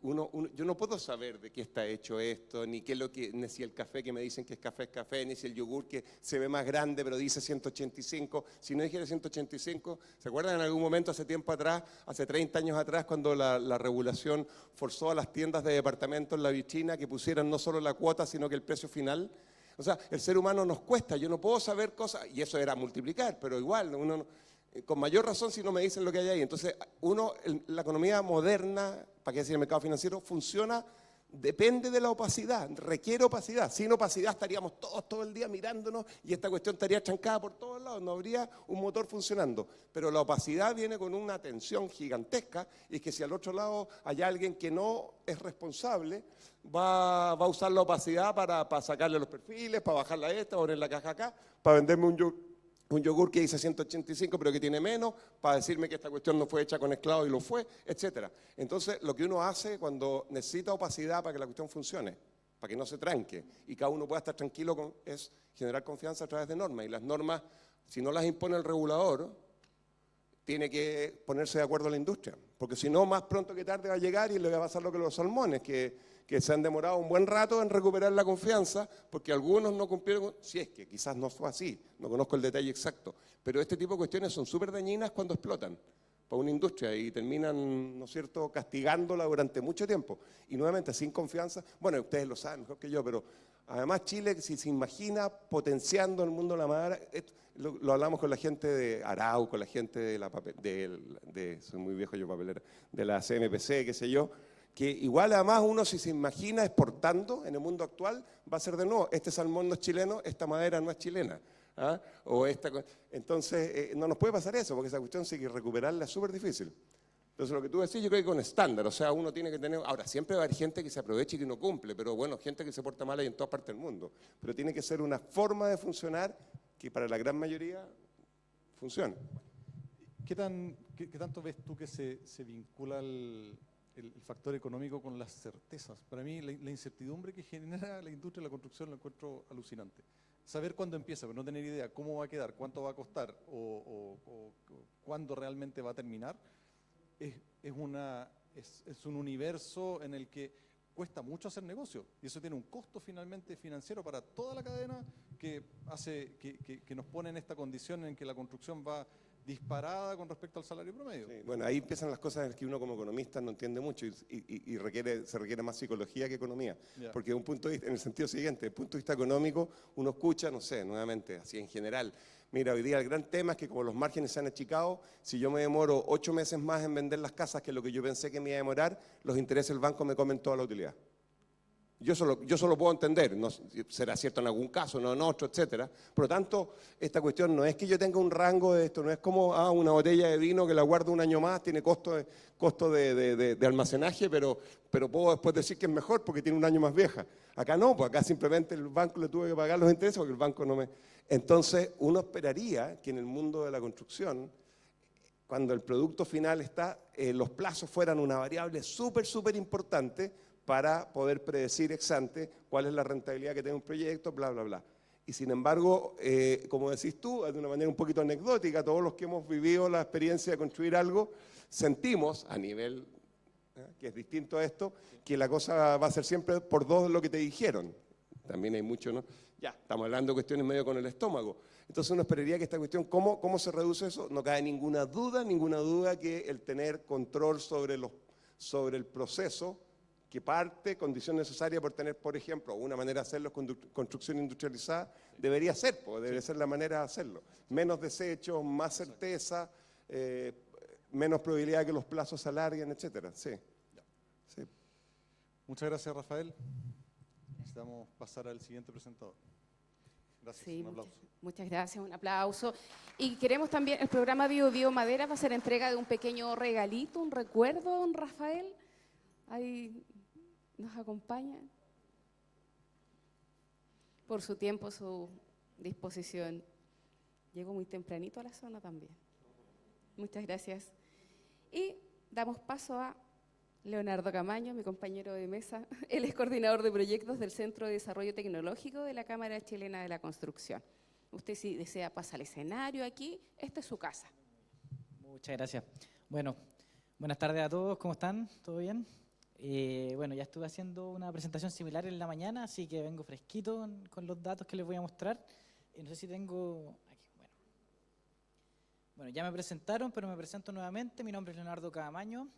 yo no puedo saber de qué está hecho esto, ni qué es ni si el café que me dicen que es café, ni si el yogur que se ve más grande pero dice 185, si no dijera 185, ¿se acuerdan en algún momento hace tiempo atrás, hace 30 años atrás, cuando la regulación forzó a las tiendas de departamentos en la vitrina que pusieran no solo la cuota, sino que el precio final? O sea, el ser humano nos cuesta, yo no puedo saber cosas, y eso era multiplicar, pero igual, uno, con mayor razón si no me dicen lo que hay ahí. Entonces, la economía moderna, para qué decir el mercado financiero, funciona, depende de la opacidad, requiere opacidad. Sin opacidad estaríamos todos todo el día mirándonos y esta cuestión estaría trancada por todos lados, no habría un motor funcionando. Pero la opacidad viene con una tensión gigantesca y es que si al otro lado hay alguien que no es responsable, va a usar la opacidad para sacarle los perfiles, para bajarla esta, poner la caja acá, para venderme un yogur que dice 185 pero que tiene menos, para decirme que esta cuestión no fue hecha con esclavos y lo fue, etc. Entonces, lo que uno hace cuando necesita opacidad para que la cuestión funcione, para que no se tranque y cada uno pueda estar tranquilo, es generar confianza a través de normas. Y las normas, si no las impone el regulador, tiene que ponerse de acuerdo a la industria, porque si no, más pronto que tarde va a llegar y le va a pasar lo que los salmones, que se han demorado un buen rato en recuperar la confianza, porque algunos no cumplieron, si es que quizás no fue así, no conozco el detalle exacto, pero este tipo de cuestiones son súper dañinas cuando explotan para una industria y terminan, ¿no es cierto?, castigándola durante mucho tiempo. Y nuevamente, sin confianza, bueno, ustedes lo saben mejor que yo, pero además Chile, si se imagina potenciando el mundo de la madera, lo hablamos con la gente de Arau, con la gente soy muy viejo yo papelera, de la CMPC, qué sé yo, que igual además uno si se imagina exportando en el mundo actual, va a ser de nuevo, este salmón no es chileno, esta madera no es chilena. ¿Ah? Entonces, no nos puede pasar eso, porque esa cuestión sí que recuperarla es súper difícil. Entonces, lo que tú decís, yo creo que con estándar, o sea, uno tiene que tener, ahora, siempre va a haber gente que se aproveche y que no cumple, pero bueno, gente que se porta mal hay en todas partes del mundo, pero tiene que ser una forma de funcionar que para la gran mayoría funcione. ¿Qué tanto ves tú que se vincula el factor económico con las certezas? Para mí, la incertidumbre que genera la industria de la construcción la encuentro alucinante. Saber cuándo empieza, pero no tener idea cómo va a quedar, cuánto va a costar o cuándo realmente va a terminar, es un universo en el que cuesta mucho hacer negocio. Y eso tiene un costo finalmente financiero para toda la cadena que hace que nos pone en esta condición en que la construcción va disparada con respecto al salario promedio. Sí, bueno, ahí empiezan las cosas en las que uno como economista no entiende mucho y se requiere más psicología que economía. Ya. Porque un punto de vista, en el sentido siguiente, desde el punto de vista económico, uno escucha, no sé, nuevamente, así en general. Mira, hoy día el gran tema es que como los márgenes se han achicado, si yo me demoro 8 meses más en vender las casas que lo que yo pensé que me iba a demorar, los intereses del banco me comen toda la utilidad. Yo solo puedo entender, no, será cierto en algún caso, no en otro, etcétera. Por lo tanto, esta cuestión no es que yo tenga un rango de esto, no es como una botella de vino que la guardo un año más, tiene costo de almacenaje, pero puedo después decir que es mejor porque tiene un año más vieja. Acá no, pues acá simplemente el banco le tuve que pagar los intereses porque el banco no me... Entonces, uno esperaría que en el mundo de la construcción, cuando el producto final está, los plazos fueran una variable súper importante para poder predecir ex ante cuál es la rentabilidad que tiene un proyecto, bla, bla, bla. Y sin embargo, como decís tú, de una manera un poquito anecdótica, todos los que hemos vivido la experiencia de construir algo, sentimos a nivel, que es distinto a esto, que la cosa va a ser siempre por dos de lo que te dijeron. También hay mucho, ¿no? Ya, estamos hablando de cuestiones medio con el estómago. Entonces uno esperaría que esta cuestión, ¿cómo se reduce eso? No cabe ninguna duda que el tener control sobre el proceso, que parte, condición necesaria por tener, por ejemplo, una manera de hacerlo con construcción industrializada, debería ser la manera de hacerlo. Menos desechos, más certeza, menos probabilidad de que los plazos se alarguen, etcétera. Sí. Muchas gracias, Rafael. Necesitamos pasar al siguiente presentador. Gracias, Sí, un aplauso. muchas gracias, un aplauso. Y queremos también, el programa Bio Bio Madera va a ser entrega de un pequeño regalito, un recuerdo, don Rafael. Ahí nos acompaña. Por su tiempo, su disposición. Llegó muy tempranito a la zona también. Muchas gracias. Y damos paso a Leonardo Camaño, mi compañero de mesa. Él es coordinador de proyectos del Centro de Desarrollo Tecnológico de la Cámara Chilena de la Construcción. Usted, si desea pasar al escenario aquí, esta es su casa. Muchas gracias. Bueno, buenas tardes a todos, ¿cómo están? ¿Todo bien? Bueno, ya estuve haciendo una presentación similar en la mañana, así que vengo fresquito con los datos que les voy a mostrar. No sé si tengo... Aquí, bueno, ya me presentaron, pero me presento nuevamente. Mi nombre es Leonardo Camaño,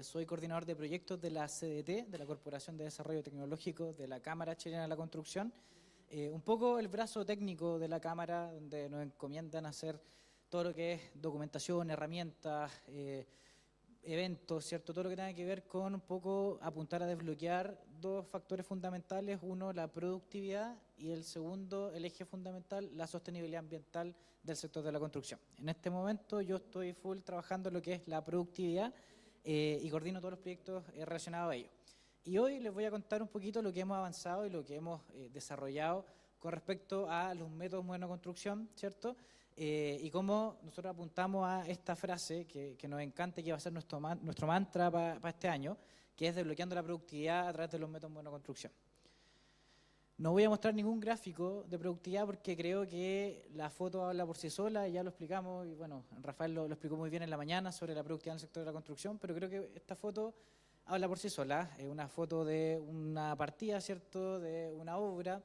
soy coordinador de proyectos de la CDT, de la Corporación de Desarrollo Tecnológico de la Cámara Chilena de la Construcción. Un poco el brazo técnico de la Cámara, donde nos encomiendan hacer todo lo que es documentación, herramientas, eventos, ¿cierto? Todo lo que tenga que ver con un poco apuntar a desbloquear dos factores fundamentales. Uno, la productividad, y el segundo, el eje fundamental, la sostenibilidad ambiental del sector de la construcción. En este momento yo estoy full trabajando en lo que es la productividad y coordino todos los proyectos relacionados a ello. Y hoy les voy a contar un poquito lo que hemos avanzado y lo que hemos desarrollado con respecto a los métodos modernos de construcción, ¿cierto? Y cómo nosotros apuntamos a esta frase que nos encanta y que va a ser nuestro mantra para este año, que es desbloqueando la productividad a través de los métodos modernos de construcción. No voy a mostrar ningún gráfico de productividad porque creo que la foto habla por sí sola, ya lo explicamos, y bueno, Rafael lo explicó muy bien en la mañana sobre la productividad en el sector de la construcción, pero creo que esta foto habla por sí sola. Es una foto de una partida, ¿cierto?, de una obra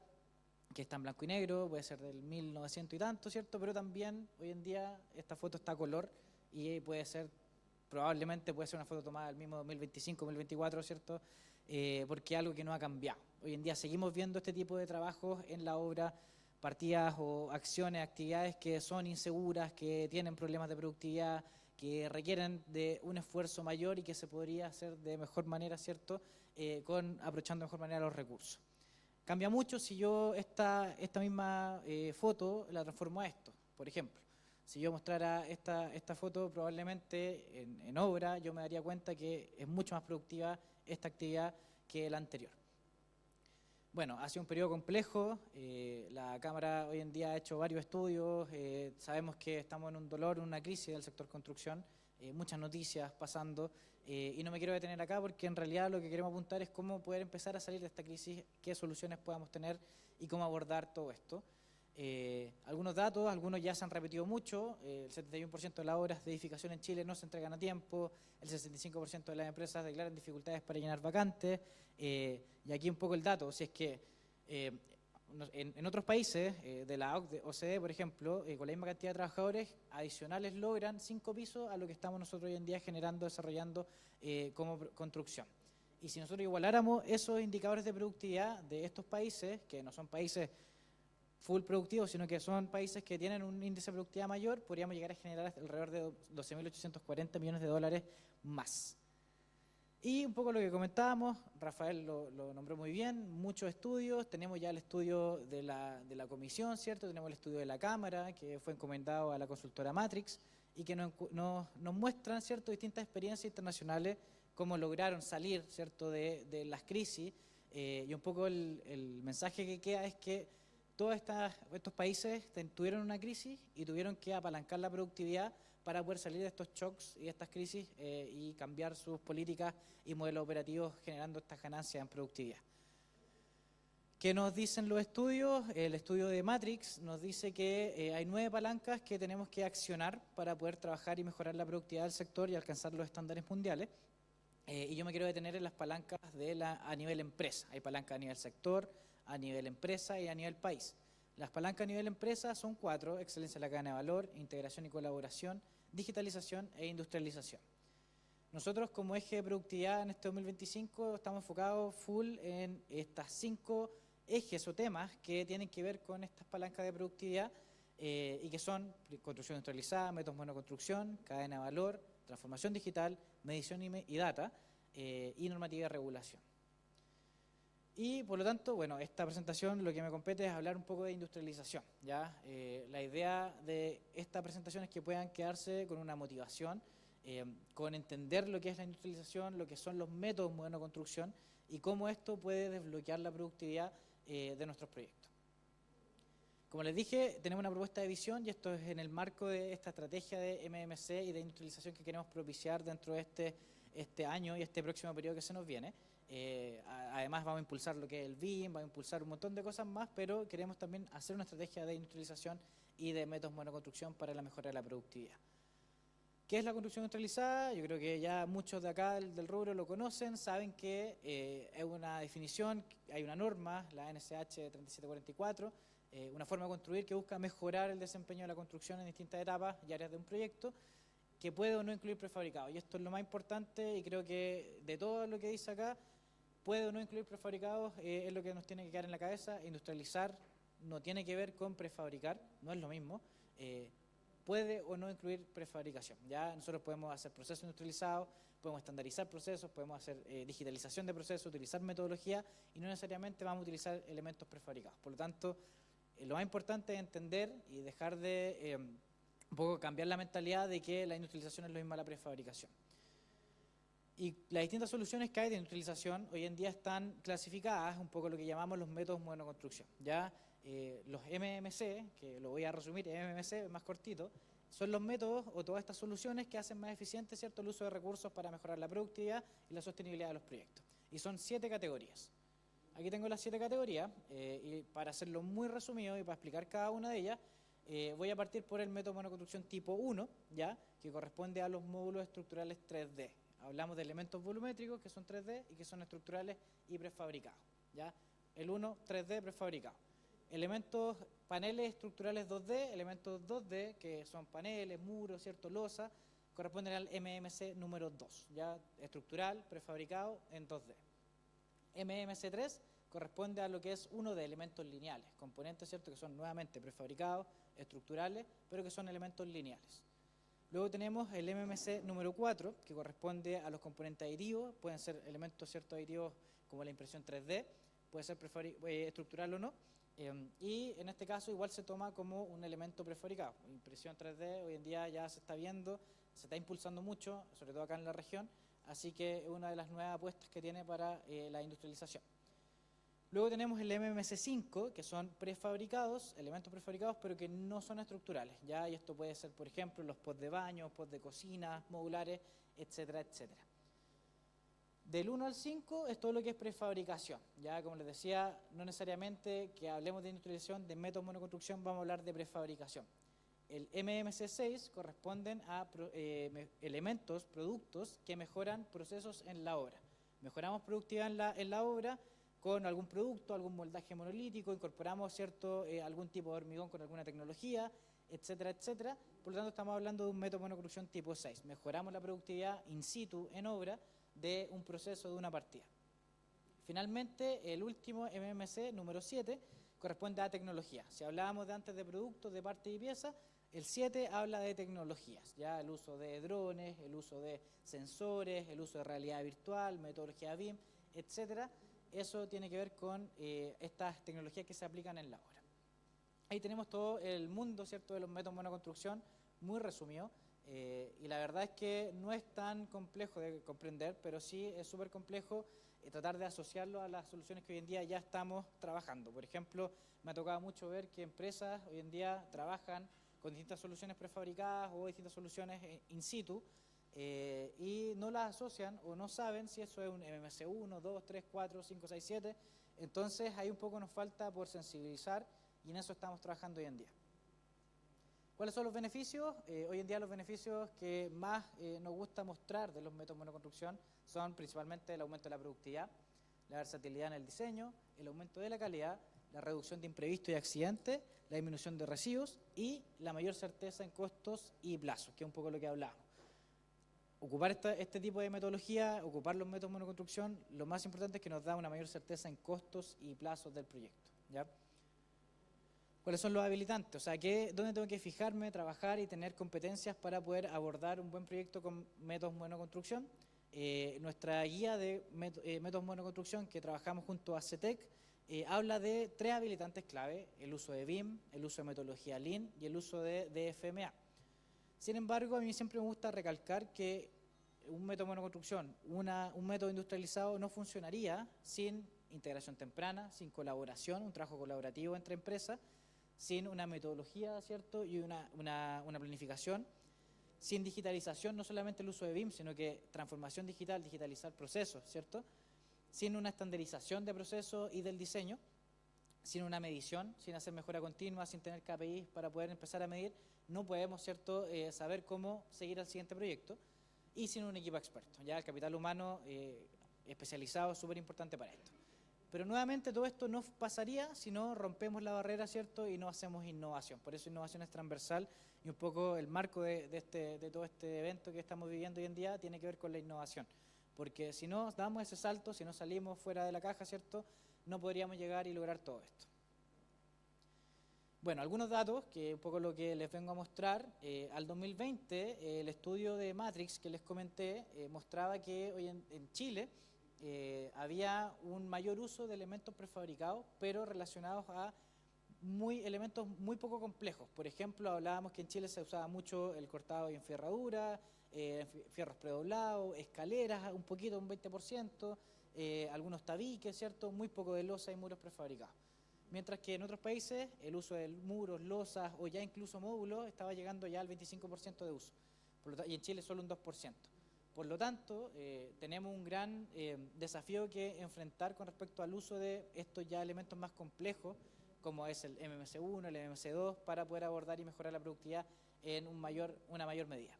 que está en blanco y negro, puede ser del 1900 y tanto, ¿cierto? Pero también hoy en día esta foto está a color y probablemente puede ser una foto tomada del mismo 2025, 2024, ¿cierto? Porque es algo que no ha cambiado. Hoy en día seguimos viendo este tipo de trabajos en la obra, partidas o acciones, actividades que son inseguras, que tienen problemas de productividad, que requieren de un esfuerzo mayor y que se podría hacer de mejor manera, ¿cierto? Aprovechando de mejor manera los recursos. Cambia mucho si yo esta misma foto la transformo a esto. Por ejemplo, si yo mostrara esta foto, probablemente en obra yo me daría cuenta que es mucho más productiva esta actividad que la anterior. Bueno, ha sido un periodo complejo. La Cámara hoy en día ha hecho varios estudios. Sabemos que estamos en un dolor, en una crisis del sector construcción. Muchas noticias pasando. Y no me quiero detener acá porque en realidad lo que queremos apuntar es cómo poder empezar a salir de esta crisis, qué soluciones podamos tener y cómo abordar todo esto. Algunos datos, algunos ya se han repetido mucho. El 71% de las obras de edificación en Chile no se entregan a tiempo, el 65% de las empresas declaran dificultades para llenar vacantes. Y aquí un poco el dato, si es que en otros países de la OCDE, por ejemplo, con la misma cantidad de trabajadores adicionales logran 5 pisos a lo que estamos nosotros hoy en día generando, desarrollando como construcción. Y si nosotros igualáramos esos indicadores de productividad de estos países, que no son países full productivos, sino que son países que tienen un índice de productividad mayor, podríamos llegar a generar alrededor de 12.840 millones de dólares más. Y un poco lo que comentábamos, Rafael lo nombró muy bien, muchos estudios, tenemos ya el estudio de la comisión, ¿cierto? Tenemos el estudio de la Cámara, que fue encomendado a la consultora Matrix, y que nos muestran, ¿cierto?, distintas experiencias internacionales, cómo lograron salir, ¿cierto?, de las crisis, y un poco el mensaje que queda es que todos estos países tuvieron una crisis y tuvieron que apalancar la productividad para poder salir de estos shocks y de estas crisis y cambiar sus políticas y modelos operativos generando estas ganancias en productividad. ¿Qué nos dicen los estudios? El estudio de Matrix nos dice que hay 9 palancas que tenemos que accionar para poder trabajar y mejorar la productividad del sector y alcanzar los estándares mundiales. Y yo me quiero detener en las palancas a nivel empresa. Hay palancas a nivel sector, a nivel empresa y a nivel país. Las palancas a nivel empresa son 4: excelencia en la cadena de valor, integración y colaboración, digitalización e industrialización. Nosotros como eje de productividad en este 2025 estamos enfocados full en estas 5 ejes o temas que tienen que ver con estas palancas de productividad y que son construcción industrializada, métodos modernos de construcción, cadena de valor, transformación digital, medición y data y normativa de regulación. Y por lo tanto, bueno, esta presentación lo que me compete es hablar un poco de industrialización, ¿ya? La idea de esta presentación es que puedan quedarse con una motivación, con entender lo que es la industrialización, lo que son los métodos modernos de construcción y cómo esto puede desbloquear la productividad de nuestros proyectos. Como les dije, tenemos una propuesta de visión y esto es en el marco de esta estrategia de MMC y de industrialización que queremos propiciar dentro de este año y este próximo periodo que se nos viene. Además vamos a impulsar lo que es el BIM, vamos a impulsar un montón de cosas más, pero queremos también hacer una estrategia de industrialización y de métodos de construcción para la mejora de la productividad. ¿Qué es la construcción industrializada? Yo creo que ya muchos de acá del rubro lo conocen, saben que es una definición, hay una norma, la NSH 3744, una forma de construir que busca mejorar el desempeño de la construcción en distintas etapas y áreas de un proyecto, que puede o no incluir prefabricados. Y esto es lo más importante y creo que de todo lo que dice acá, puede o no incluir prefabricados, es lo que nos tiene que quedar en la cabeza. Industrializar no tiene que ver con prefabricar, no es lo mismo. Puede o no incluir prefabricación. Ya nosotros podemos hacer procesos industrializados, podemos estandarizar procesos, podemos hacer digitalización de procesos, utilizar metodología y no necesariamente vamos a utilizar elementos prefabricados. Por lo tanto, lo más importante es entender y dejar de un poco cambiar la mentalidad de que la industrialización es lo mismo a la prefabricación. Y las distintas soluciones que hay de industrialización hoy en día están clasificadas, un poco lo que llamamos los métodos modernos de construcción. Ya los MMC, que lo voy a resumir, MMC más cortito, son los métodos o todas estas soluciones que hacen más eficiente, ¿cierto?, el uso de recursos para mejorar la productividad y la sostenibilidad de los proyectos. Y son 7 categorías. Aquí tengo las 7 categorías y para hacerlo muy resumido y para explicar cada una de ellas, voy a partir por el método de monoconstrucción tipo 1, ¿ya?, que corresponde a los módulos estructurales 3D. Hablamos de elementos volumétricos que son 3D y que son estructurales y prefabricados, ¿ya? El 1, 3D prefabricado. Elementos, paneles estructurales 2D, elementos 2D que son paneles, muros, ¿cierto?, losa, corresponden al MMC número 2, ¿ya?, estructural, prefabricado en 2D. MMC3 corresponde a lo que es uno de elementos lineales, componentes, ¿cierto?, que son nuevamente prefabricados, estructurales, pero que son elementos lineales. Luego tenemos el MMC número 4, que corresponde a los componentes aditivos, pueden ser elementos, ¿cierto?, aditivos como la impresión 3D, puede ser estructural o no, y en este caso igual se toma como un elemento prefabricado. Impresión 3D hoy en día ya se está viendo, se está impulsando mucho, sobre todo acá en la región, así que es una de las nuevas apuestas que tiene para la industrialización. Luego tenemos el MMC5, que son prefabricados, elementos prefabricados, pero que no son estructurales, ¿ya? Y esto puede ser, por ejemplo, los pods de baño, pods de cocina, modulares, etcétera, etcétera. Del 1 al 5 es todo lo que es prefabricación, ya como les decía, no necesariamente que hablemos de industrialización, de métodos de monoconstrucción, vamos a hablar de prefabricación. El MMC6 corresponden a elementos, productos que mejoran procesos en la obra. Mejoramos productividad en la obra con algún producto, algún moldaje monolítico, incorporamos, ¿cierto?, algún tipo de hormigón con alguna tecnología, etcétera, etcétera. Por lo tanto, estamos hablando de un método de monoconstrucción tipo 6. Mejoramos la productividad in situ, en obra, de un proceso, de una partida. Finalmente, el último MMC, número 7, corresponde a tecnología. Si hablábamos de antes de productos, de partes y piezas, el 7 habla de tecnologías, ya el uso de drones, el uso de sensores, el uso de realidad virtual, metodología BIM, etcétera. Eso tiene que ver con estas tecnologías que se aplican en la obra. Ahí tenemos todo el mundo, ¿cierto?, de los métodos de monoconstrucción, muy resumido, y la verdad es que no es tan complejo de comprender, pero sí es súper complejo tratar de asociarlo a las soluciones que hoy en día ya estamos trabajando. Por ejemplo, me ha tocado mucho ver que empresas hoy en día trabajan con distintas soluciones prefabricadas o distintas soluciones in situ, y no las asocian o no saben si eso es un MMC 1, 2, 3, 4, 5, 6, 7. Entonces ahí un poco nos falta por sensibilizar y en eso estamos trabajando hoy en día. ¿Cuáles son los beneficios? Hoy en día los beneficios que más nos gusta mostrar de los métodos de monoconstrucción son principalmente el aumento de la productividad, la versatilidad en el diseño, el aumento de la calidad, la reducción de imprevistos y accidentes, la disminución de residuos y la mayor certeza en costos y plazos, que es un poco lo que hablábamos. Ocupar este tipo de metodología, ocupar los métodos de monoconstrucción, lo más importante es que nos da una mayor certeza en costos y plazos del proyecto, ¿ya? ¿Cuáles son los habilitantes? O sea, ¿dónde tengo que fijarme, trabajar y tener competencias para poder abordar un buen proyecto con métodos de monoconstrucción? Nuestra guía de métodos de construcción que trabajamos junto a CETEC habla de 3 habilitantes clave: el uso de BIM, el uso de metodología Lean y el uso de DFMA. Sin embargo, a mí siempre me gusta recalcar que un método de monoconstrucción, un método industrializado no funcionaría sin integración temprana, sin colaboración, un trabajo colaborativo entre empresas, sin una metodología, ¿cierto? Y una planificación, sin digitalización, no solamente el uso de BIM, sino que transformación digital, digitalizar procesos, ¿cierto? Sin una estandarización de procesos y del diseño, sin una medición, sin hacer mejora continua, sin tener KPIs para poder empezar a medir, no podemos, ¿cierto?, saber cómo seguir al siguiente proyecto, y sin un equipo experto. Ya el capital humano especializado es súper importante para esto. Pero nuevamente todo esto no pasaría si no rompemos la barrera, ¿cierto?, y no hacemos innovación. Por eso innovación es transversal, y un poco el marco de todo este evento que estamos viviendo hoy en día tiene que ver con la innovación. Porque si no damos ese salto, si no salimos fuera de la caja, ¿cierto?, no podríamos llegar y lograr todo esto. Bueno, algunos datos, que un poco lo que les vengo a mostrar. Al 2020, el estudio de Matrix que les comenté mostraba que hoy en Chile había un mayor uso de elementos prefabricados, pero relacionados a elementos muy poco complejos. Por ejemplo, hablábamos que en Chile se usaba mucho el cortado y enferradura, fierros predoblados, escaleras, un poquito, un 20%, algunos tabiques, ¿cierto? Muy poco de losa y muros prefabricados. Mientras que en otros países el uso de muros, losas o ya incluso módulos estaba llegando ya al 25% de uso, y en Chile solo un 2%. Por lo tanto, tenemos un gran desafío que enfrentar con respecto al uso de estos ya elementos más complejos, como es el MMC1, el MMC2, para poder abordar y mejorar la productividad en una mayor medida.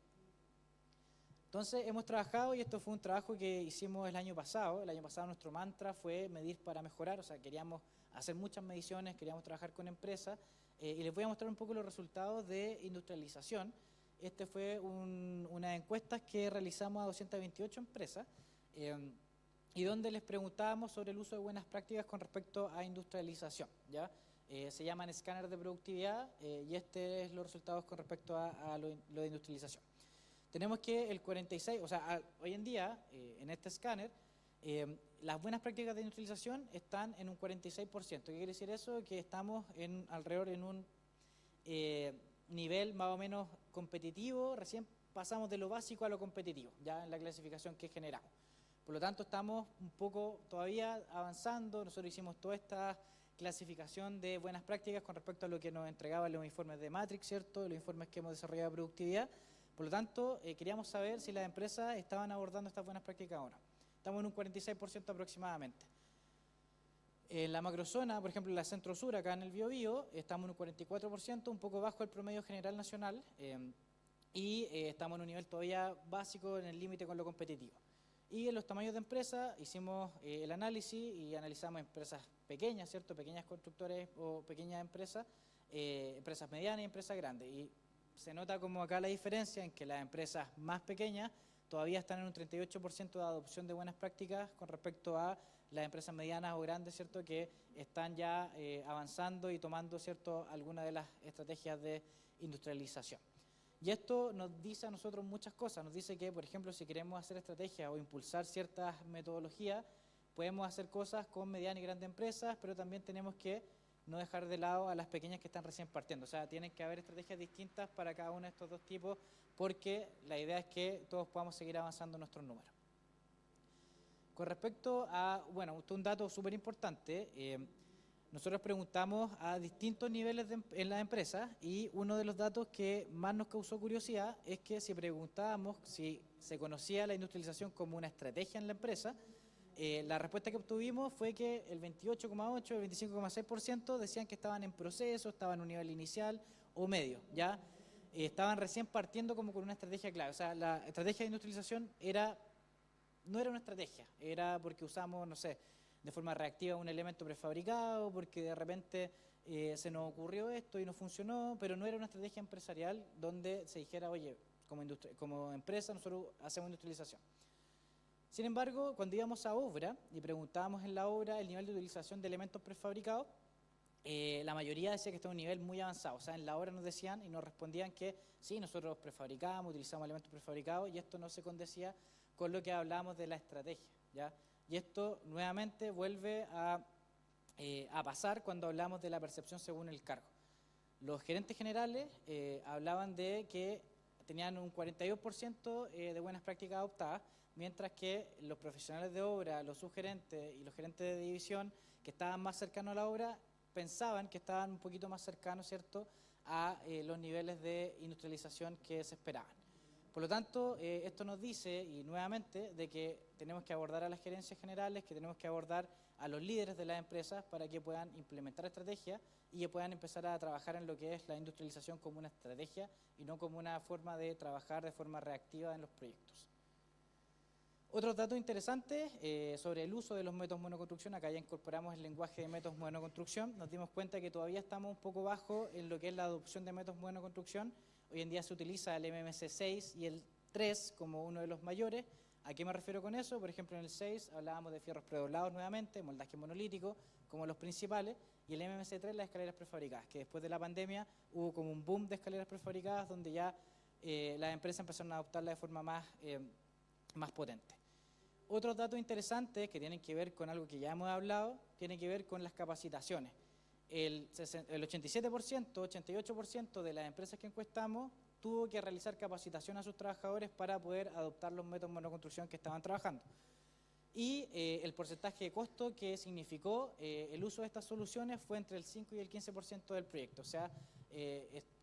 Entonces hemos trabajado, y esto fue un trabajo que hicimos el año pasado. El año pasado nuestro mantra fue medir para mejorar, o sea, queríamos hacer muchas mediciones, queríamos trabajar con empresas, y les voy a mostrar un poco los resultados de industrialización. Este fue unas encuestas que realizamos a 228 empresas, y donde les preguntábamos sobre el uso de buenas prácticas con respecto a industrialización, ¿ya? Se llaman escáner de productividad, y este es los resultados con respecto a lo de industrialización. Tenemos que el 46%, o sea, hoy en día, en este escáner, las buenas prácticas de industrialización están en un 46%. ¿Qué quiere decir eso? Que estamos alrededor en un nivel más o menos competitivo. Recién pasamos de lo básico a lo competitivo, ya en la clasificación que generamos. Por lo tanto, estamos un poco todavía avanzando. Nosotros hicimos toda esta clasificación de buenas prácticas con respecto a lo que nos entregaban los informes de Matrix, ¿cierto?, los informes que hemos desarrollado de productividad. Por lo tanto, queríamos saber si las empresas estaban abordando estas buenas prácticas o no. Estamos en un 46% aproximadamente. En la macrozona, por ejemplo, en la centro-sur, acá en el Biobío, estamos en un 44%, un poco bajo el promedio general nacional, y estamos en un nivel todavía básico, en el límite con lo competitivo. Y en los tamaños de empresas hicimos el análisis y analizamos empresas pequeñas, ¿cierto?, pequeñas constructores o pequeñas empresas, empresas medianas y empresas grandes. Y se nota como acá la diferencia en que las empresas más pequeñas todavía están en un 38% de adopción de buenas prácticas con respecto a las empresas medianas o grandes, ¿cierto?, que están ya avanzando y tomando, ¿cierto?, algunas de las estrategias de industrialización. Y esto nos dice a nosotros muchas cosas. Nos dice que, por ejemplo, si queremos hacer estrategias o impulsar ciertas metodologías, podemos hacer cosas con medianas y grandes empresas, pero también tenemos que no dejar de lado a las pequeñas que están recién partiendo. O sea, tienen que haber estrategias distintas para cada uno de estos dos tipos, porque la idea es que todos podamos seguir avanzando en nuestros números. Con respecto a, bueno, un dato súper importante, nosotros preguntamos a distintos niveles en las empresas, y uno de los datos que más nos causó curiosidad es que si preguntábamos si se conocía la industrialización como una estrategia en la empresa, la respuesta que obtuvimos fue que el 28,8%, el 25,6% decían que estaban en proceso, estaban en un nivel inicial o medio, ¿ya? Estaban recién partiendo como con una estrategia clave. O sea, la estrategia de industrialización no era una estrategia, era porque usamos, no sé, de forma reactiva un elemento prefabricado, porque de repente se nos ocurrió esto y no funcionó, pero no era una estrategia empresarial donde se dijera, oye, como empresa nosotros hacemos industrialización. Sin embargo, cuando íbamos a obra y preguntábamos en la obra el nivel de utilización de elementos prefabricados, la mayoría decía que estaba en un nivel muy avanzado. O sea, en la obra nos decían y nos respondían que sí, nosotros prefabricamos, utilizamos elementos prefabricados, y esto no se condecía con lo que hablábamos de la estrategia, ¿ya? Y esto nuevamente vuelve a pasar cuando hablamos de la percepción según el cargo. Los gerentes generales hablaban de que tenían un 42% de buenas prácticas adoptadas, mientras que los profesionales de obra, los subgerentes y los gerentes de división que estaban más cercanos a la obra pensaban que estaban un poquito más cercanos, ¿cierto?, a los niveles de industrialización que se esperaban. Por lo tanto, esto nos dice, y nuevamente, de que tenemos que abordar a las gerencias generales, que tenemos que abordar a los líderes de las empresas para que puedan implementar estrategias y que puedan empezar a trabajar en lo que es la industrialización como una estrategia y no como una forma de trabajar de forma reactiva en los proyectos. Otros datos interesantes sobre el uso de los métodos monoconstrucción, acá ya incorporamos el lenguaje de métodos monoconstrucción, nos dimos cuenta que todavía estamos un poco bajo en lo que es la adopción de métodos monoconstrucción. Hoy en día se utiliza el MMC 6 y el 3 como uno de los mayores. ¿A qué me refiero con eso? Por ejemplo, en el 6 hablábamos de fierros predoblados nuevamente, moldaje monolítico, como los principales, y el MMC 3 las escaleras prefabricadas, que después de la pandemia hubo como un boom de escaleras prefabricadas donde ya las empresas empezaron a adoptarla de forma más potente. Otros datos interesantes que tienen que ver con algo que ya hemos hablado, tienen que ver con las capacitaciones. El 87%, 88% de las empresas que encuestamos tuvo que realizar capacitación a sus trabajadores para poder adoptar los métodos de monoconstrucción que estaban trabajando. Y el porcentaje de costo que significó el uso de estas soluciones fue entre el 5 y el 15% del proyecto. O sea,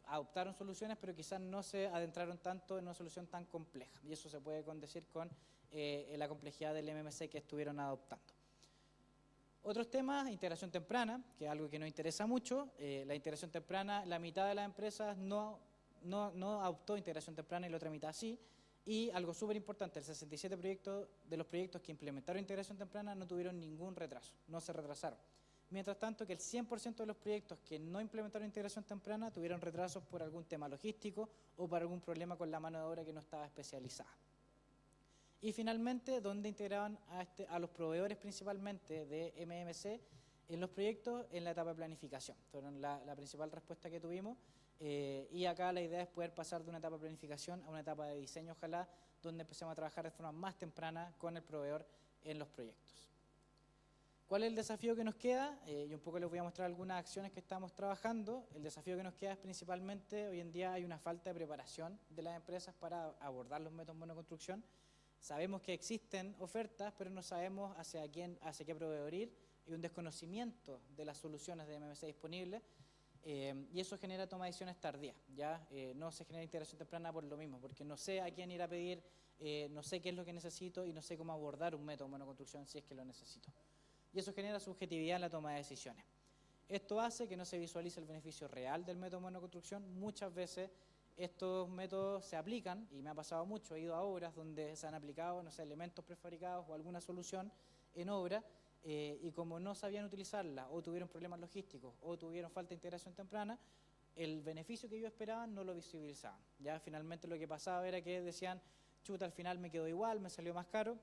adoptaron soluciones, pero quizás no se adentraron tanto en una solución tan compleja. Y eso se puede condecir con la complejidad del MMC que estuvieron adoptando. Otros temas, integración temprana, que es algo que nos interesa mucho. La integración temprana, la mitad de las empresas no adoptó integración temprana y la otra mitad sí. Y algo súper importante, el 67% de los proyectos que implementaron integración temprana no tuvieron ningún retraso, no se retrasaron. Mientras tanto que el 100% de los proyectos que no implementaron integración temprana tuvieron retrasos por algún tema logístico o por algún problema con la mano de obra que no estaba especializada. Y finalmente, ¿dónde integraban a los proveedores principalmente de MMC en los proyectos? En la etapa de planificación. Fueron la principal respuesta que tuvimos. Y acá la idea es poder pasar de una etapa de planificación a una etapa de diseño, ojalá, donde empecemos a trabajar de forma más temprana con el proveedor en los proyectos. ¿Cuál es el desafío que nos queda? Y un poco les voy a mostrar algunas acciones que estamos trabajando. El desafío que nos queda es principalmente, hoy en día hay una falta de preparación de las empresas para abordar los métodos de monoconstrucción. Sabemos que existen ofertas, pero no sabemos hacia qué proveedor ir, y un desconocimiento de las soluciones de MMC disponibles. Y eso genera toma de decisiones tardías, ¿ya? No se genera integración temprana por lo mismo, porque no sé a quién ir a pedir, no sé qué es lo que necesito y no sé cómo abordar un método de monoconstrucción si es que lo necesito. Y eso genera subjetividad en la toma de decisiones. Esto hace que no se visualice el beneficio real del método de monoconstrucción. Muchas veces estos métodos se aplican, y me ha pasado mucho, he ido a obras donde se han aplicado, no sé, elementos prefabricados o alguna solución en obra, y como no sabían utilizarla, o tuvieron problemas logísticos, o tuvieron falta de integración temprana, el beneficio que ellos esperaban no lo visibilizaban. Ya finalmente lo que pasaba era que decían, chuta, al final me quedó igual, me salió más caro,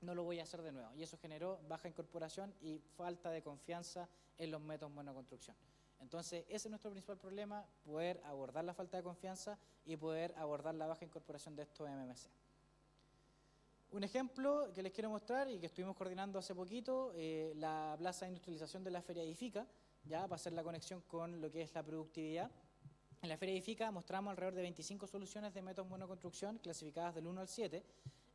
no lo voy a hacer de nuevo. Y eso generó baja incorporación y falta de confianza en los métodos de monoconstrucción. Entonces, ese es nuestro principal problema, poder abordar la falta de confianza y poder abordar la baja incorporación de estos MMC. Un ejemplo que les quiero mostrar y que estuvimos coordinando hace poquito, la plaza de industrialización de la Feria Edifica, ya para hacer la conexión con lo que es la productividad. En la Feria Edifica mostramos alrededor de 25 soluciones de métodos de monoconstrucción clasificadas del 1 al 7,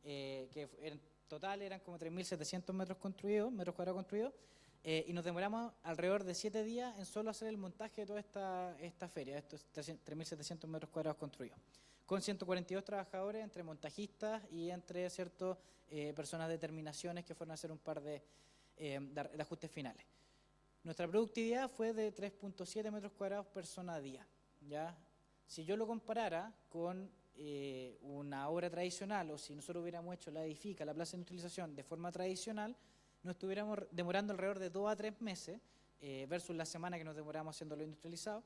que en total eran como 3.700 metros cuadrados construidos, y nos demoramos alrededor de 7 días en solo hacer el montaje de toda esta feria, estos 3.700 metros cuadrados construidos, con 142 trabajadores entre montajistas y entre personas de terminaciones que fueron a hacer un par de ajustes finales. Nuestra productividad fue de 3.7 metros cuadrados persona a día, ¿ya? Si yo lo comparara con una obra tradicional, o si nosotros hubiéramos hecho la Edifica, la plaza de industrialización de forma tradicional, nos estuviéramos demorando alrededor de 2 a 3 meses, versus la semana que nos demoramos haciéndolo industrializado,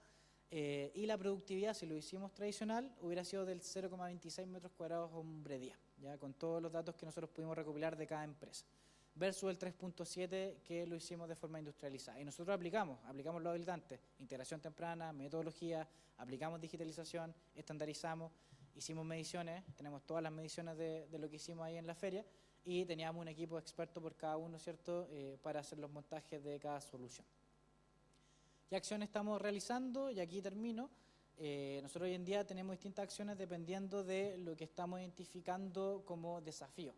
y la productividad, si lo hicimos tradicional, hubiera sido del 0,26 metros cuadrados hombre día, ya con todos los datos que nosotros pudimos recopilar de cada empresa, versus el 3.7 que lo hicimos de forma industrializada. Y nosotros aplicamos los habilitantes, integración temprana, metodología, aplicamos digitalización, estandarizamos, hicimos mediciones, tenemos todas las mediciones de lo que hicimos ahí en la feria y teníamos un equipo experto por cada uno, ¿cierto?, para hacer los montajes de cada solución. ¿Qué acciones estamos realizando? Y aquí termino. Nosotros hoy en día tenemos distintas acciones dependiendo de lo que estamos identificando como desafío.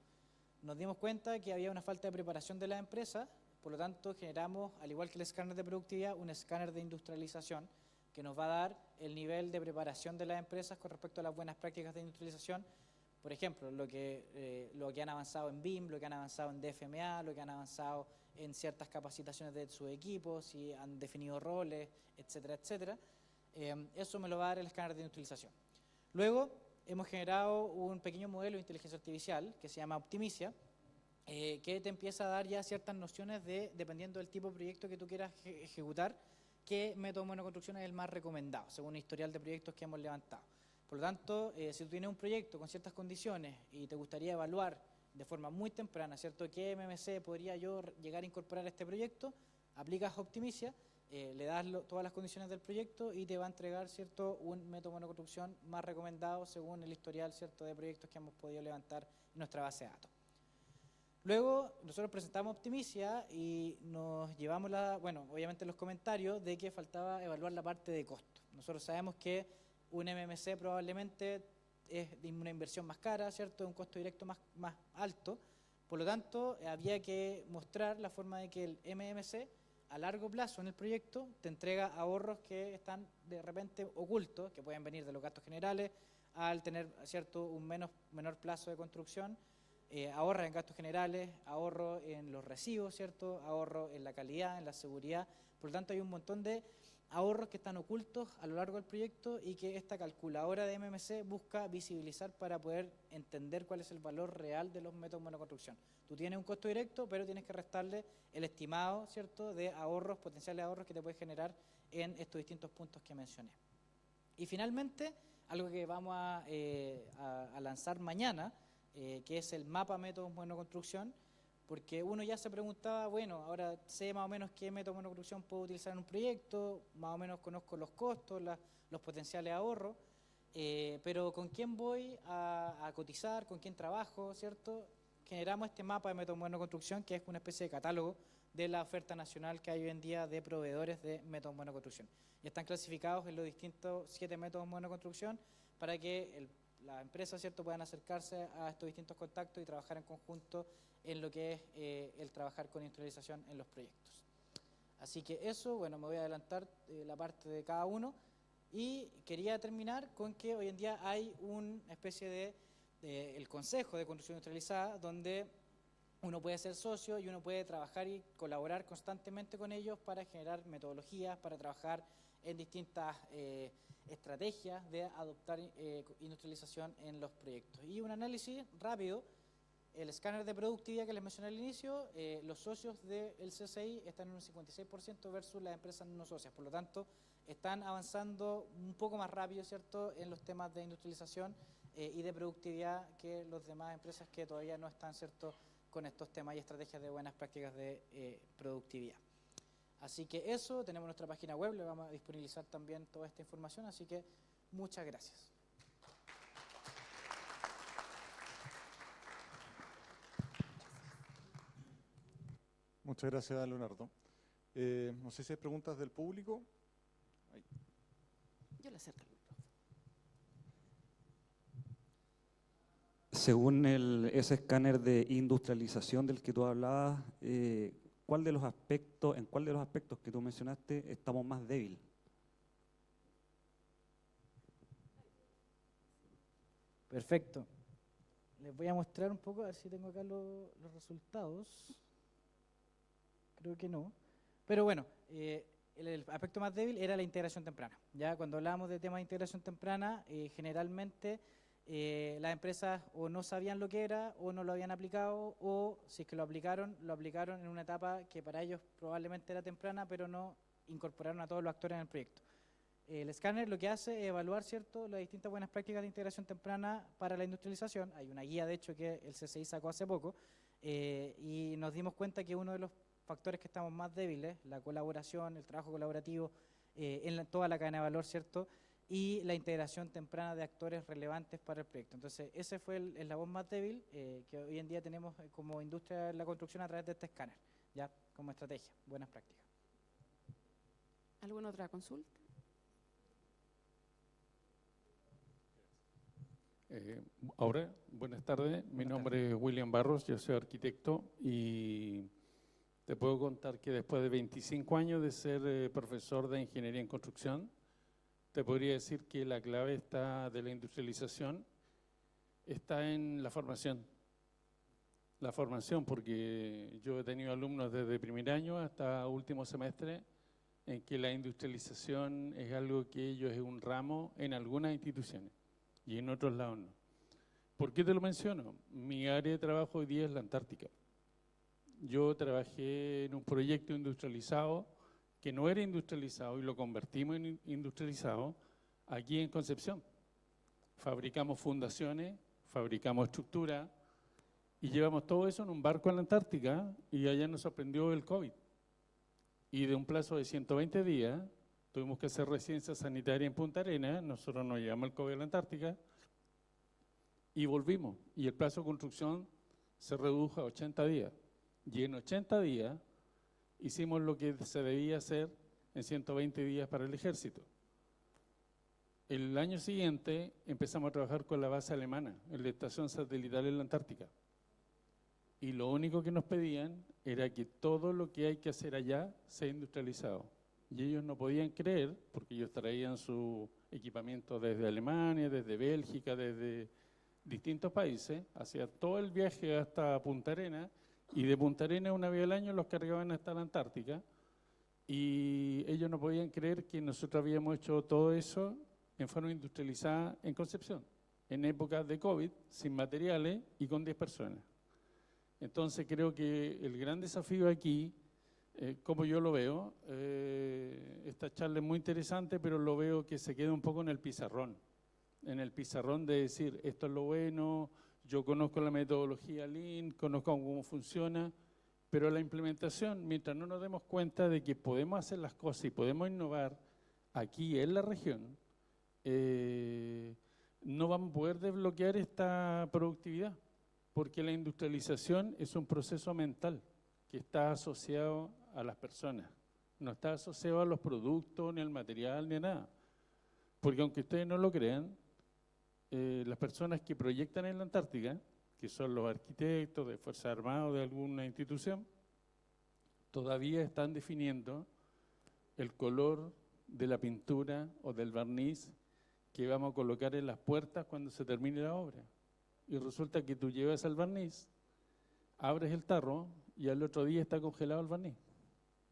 Nos dimos cuenta que había una falta de preparación de la empresa, por lo tanto generamos, al igual que el escáner de productividad, un escáner de industrialización que nos va a dar el nivel de preparación de las empresas con respecto a las buenas prácticas de industrialización. Por ejemplo, lo que han avanzado en BIM, lo que han avanzado en DFMA, lo que han avanzado en ciertas capacitaciones de sus equipos, si han definido roles, etcétera, etcétera. Eso me lo va a dar el escáner de industrialización. Luego, hemos generado un pequeño modelo de inteligencia artificial que se llama Optimicia, que te empieza a dar ya ciertas nociones de, dependiendo del tipo de proyecto que tú quieras ejecutar, qué método de monoconstrucción es el más recomendado, según el historial de proyectos que hemos levantado. Por lo tanto, si tú tienes un proyecto con ciertas condiciones y te gustaría evaluar de forma muy temprana, ¿cierto?, qué MMC podría yo llegar a incorporar a este proyecto, aplicas Optimicia, le das todas las condiciones del proyecto y te va a entregar, ¿cierto?, un método de monoconstrucción más recomendado según el historial, ¿cierto?, de proyectos que hemos podido levantar en nuestra base de datos. Luego, nosotros presentamos Optimicia y nos llevamos, obviamente los comentarios de que faltaba evaluar la parte de costo. Nosotros sabemos que un MMC probablemente es de una inversión más cara, ¿cierto?, un costo directo más alto. Por lo tanto, había que mostrar la forma de que el MMC a largo plazo en el proyecto te entrega ahorros que están de repente ocultos, que pueden venir de los gastos generales, al tener, ¿cierto?, un menor plazo de construcción, ahorra en gastos generales, ahorro en los recibos, ¿cierto?, ahorro en la calidad, en la seguridad. Por lo tanto, hay un montón de ahorros que están ocultos a lo largo del proyecto y que esta calculadora de MMC busca visibilizar para poder entender cuál es el valor real de los métodos de monoconstrucción. Tú tienes un costo directo, pero tienes que restarle el estimado, ¿cierto?, de ahorros, potenciales ahorros que te puede generar en estos distintos puntos que mencioné. Y finalmente, algo que vamos a lanzar mañana, que es el mapa métodos de monoconstrucción, porque uno ya se preguntaba, bueno, ahora sé más o menos qué método de monoconstrucción puedo utilizar en un proyecto, más o menos conozco los costos, los potenciales ahorros, pero ¿con quién voy a cotizar? ¿Con quién trabajo? ¿Cierto? Generamos este mapa de métodos de monoconstrucción, que es una especie de catálogo de la oferta nacional que hay hoy en día de proveedores de métodos de monoconstrucción. Y están clasificados en los distintos 7 métodos de monoconstrucción para que las empresas, ¿cierto?, puedan acercarse a estos distintos contactos y trabajar en conjunto en lo que es el trabajar con industrialización en los proyectos. Así que eso, bueno, me voy a adelantar la parte de cada uno y quería terminar con que hoy en día hay una especie de el Consejo de Construcción Industrializada, donde uno puede ser socio y uno puede trabajar y colaborar constantemente con ellos para generar metodologías, para trabajar en distintas estrategias de adoptar industrialización en los proyectos. Y un análisis rápido, el escáner de productividad que les mencioné al inicio, los socios del CCI están en un 56% versus las empresas no socias, por lo tanto están avanzando un poco más rápido, ¿cierto?, en los temas de industrialización y de productividad que las demás empresas que todavía no están, ¿cierto?, con estos temas y estrategias de buenas prácticas de productividad. Así que eso, tenemos nuestra página web, le vamos a disponibilizar también toda esta información, así que muchas gracias. Muchas gracias, Leonardo. No sé si hay preguntas del público. Ahí. Yo le acerco al micrófono. Según ese escáner de industrialización del que tú hablabas, ¿en cuál de los aspectos que tú mencionaste estamos más débil? Perfecto. Les voy a mostrar un poco, a ver si tengo acá los resultados. Creo que no. Pero bueno, el aspecto más débil era la integración temprana. Ya cuando hablábamos de temas de integración temprana, generalmente las empresas o no sabían lo que era o no lo habían aplicado, o si es que lo aplicaron en una etapa que para ellos probablemente era temprana, pero no incorporaron a todos los actores en el proyecto. El escáner lo que hace es evaluar, ¿cierto?, las distintas buenas prácticas de integración temprana para la industrialización. Hay una guía, de hecho, que el CCI sacó hace poco, y nos dimos cuenta que uno de los factores que estamos más débiles, la colaboración, el trabajo colaborativo en toda la cadena de valor, ¿cierto?, y la integración temprana de actores relevantes para el proyecto. Entonces, ese fue el eslabón más débil que hoy en día tenemos como industria de la construcción a través de este escáner, ya como estrategia, buenas prácticas. ¿Alguna otra consulta? Ahora, buenas tardes. Mi nombre es William Barros, yo soy arquitecto y te puedo contar que después de 25 años de ser profesor de ingeniería en construcción, te podría decir que la clave de la industrialización está en la formación. La formación, porque yo he tenido alumnos desde primer año hasta último semestre en que la industrialización es algo que ellos es un ramo en algunas instituciones y en otros lados no. ¿Por qué te lo menciono? Mi área de trabajo hoy día es la Antártica. Yo trabajé en un proyecto industrializado que no era industrializado y lo convertimos en industrializado aquí en Concepción. Fabricamos fundaciones, fabricamos estructuras y llevamos todo eso en un barco a la Antártica y allá nos sorprendió el COVID. Y de un plazo de 120 días tuvimos que hacer residencia sanitaria en Punta Arenas, nosotros nos llevamos el COVID a la Antártica y volvimos. Y el plazo de construcción se redujo a 80 días. Y en 80 días hicimos lo que se debía hacer en 120 días para el ejército. El año siguiente empezamos a trabajar con la base alemana en la estación satelital en la Antártica. Y lo único que nos pedían era que todo lo que hay que hacer allá sea industrializado. Y ellos no podían creer, porque ellos traían su equipamiento desde Alemania, desde Bélgica, desde distintos países, hacía todo el viaje hasta Punta Arenas, y de Punta Arenas una vez al año los cargaban hasta la Antártica, y ellos no podían creer que nosotros habíamos hecho todo eso en forma industrializada en Concepción, en épocas de COVID, sin materiales y con 10 personas. Entonces creo que el gran desafío aquí, como yo lo veo, esta charla es muy interesante, pero lo veo que se queda un poco en el pizarrón de decir, esto es lo bueno, yo conozco la metodología Lean, conozco cómo funciona, pero la implementación, mientras no nos demos cuenta de que podemos hacer las cosas y podemos innovar aquí en la región, no vamos a poder desbloquear esta productividad, porque la industrialización es un proceso mental que está asociado a las personas, no está asociado a los productos, ni al material, ni a nada. Porque aunque ustedes no lo crean, las personas que proyectan en la Antártica, que son los arquitectos de Fuerzas Armadas o de alguna institución, todavía están definiendo el color de la pintura o del barniz que vamos a colocar en las puertas cuando se termine la obra. Y resulta que tú llevas el barniz, abres el tarro y al otro día está congelado el barniz.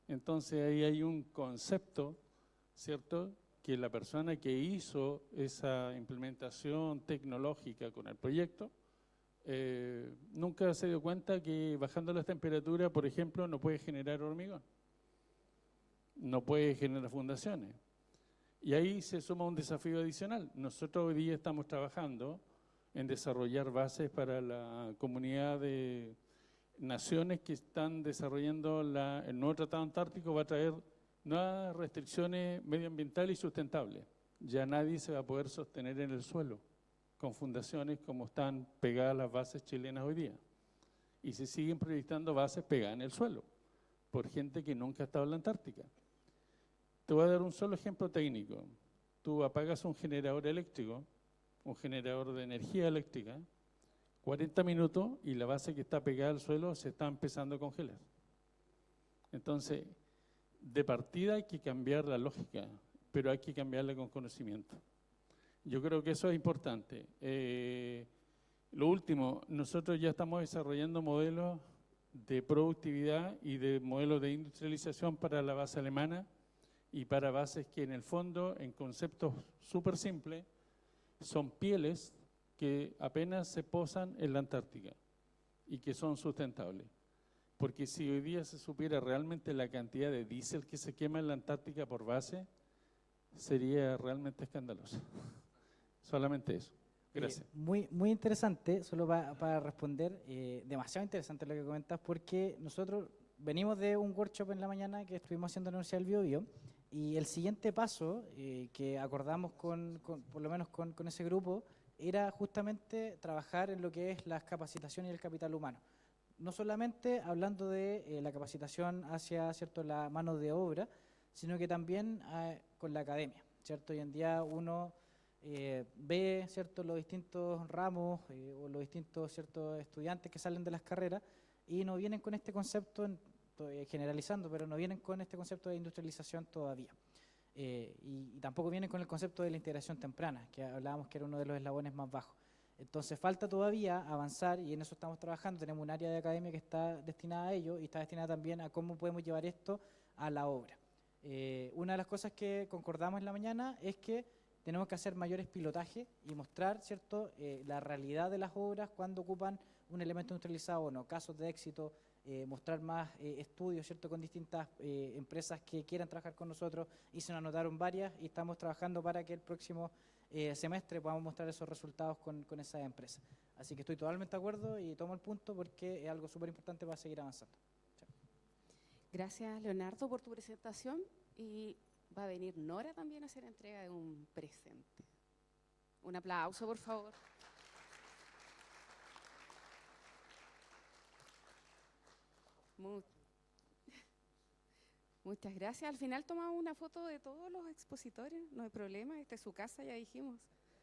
Entonces ahí hay un concepto, ¿cierto?, que la persona que hizo esa implementación tecnológica con el proyecto nunca se dio cuenta que bajando las temperaturas, por ejemplo, no puede generar hormigón, no puede generar fundaciones. Y ahí se suma un desafío adicional. Nosotros hoy día estamos trabajando en desarrollar bases para la comunidad de naciones que están desarrollando el nuevo Tratado Antártico, va a traer nuevas restricciones medioambientales y sustentables. Ya nadie se va a poder sostener en el suelo con fundaciones como están pegadas las bases chilenas hoy día. Y se siguen proyectando bases pegadas en el suelo por gente que nunca ha estado en la Antártica. Te voy a dar un solo ejemplo técnico. Tú apagas un generador eléctrico, un generador de energía eléctrica, 40 minutos y la base que está pegada al suelo se está empezando a congelar. Entonces, de partida hay que cambiar la lógica, pero hay que cambiarla con conocimiento. Yo creo que eso es importante. Lo último, nosotros ya estamos desarrollando modelos de productividad y de modelos de industrialización para la base alemana y para bases que en el fondo, en conceptos súper simples, son pieles que apenas se posan en la Antártica y que son sustentables. Porque si hoy día se supiera realmente la cantidad de diésel que se quema en la Antártica por base, sería realmente escandaloso. Solamente eso. Gracias. Muy interesante, solo para responder, demasiado interesante lo que comentas, porque nosotros venimos de un workshop en la mañana que estuvimos haciendo en la Universidad del Biobío, Y el siguiente paso que acordamos por lo menos con ese grupo era justamente trabajar en lo que es las capacitaciones y el capital humano. No solamente hablando de la capacitación hacia, ¿cierto?, la mano de obra, sino que también con la academia, ¿cierto? Hoy en día uno ve, ¿cierto?, los distintos ramos o los distintos, ¿cierto?, estudiantes que salen de las carreras y no vienen con este concepto, estoy generalizando, pero no vienen con este concepto de industrialización todavía. Y tampoco vienen con el concepto de la integración temprana, que hablábamos que era uno de los eslabones más bajos. Entonces falta todavía avanzar y en eso estamos trabajando. Tenemos un área de academia que está destinada a ello y está destinada también a cómo podemos llevar esto a la obra. Una de las cosas que concordamos en la mañana es que tenemos que hacer mayores pilotajes y mostrar, ¿cierto?, la realidad de las obras cuando ocupan un elemento industrializado o no, casos de éxito, mostrar más estudios, ¿cierto?, con distintas empresas que quieran trabajar con nosotros, y se nos anotaron varias y estamos trabajando para que el próximo semestre podamos mostrar esos resultados con esas empresas. Así que estoy totalmente de acuerdo y tomo el punto porque es algo súper importante para seguir avanzando. Chao. Gracias, Leonardo, por tu presentación, y va a venir Nora también a hacer entrega de un presente. Un aplauso, por favor. Muchas gracias. Al final tomamos una foto de todos los expositores, no hay problema, esta es su casa, ya dijimos.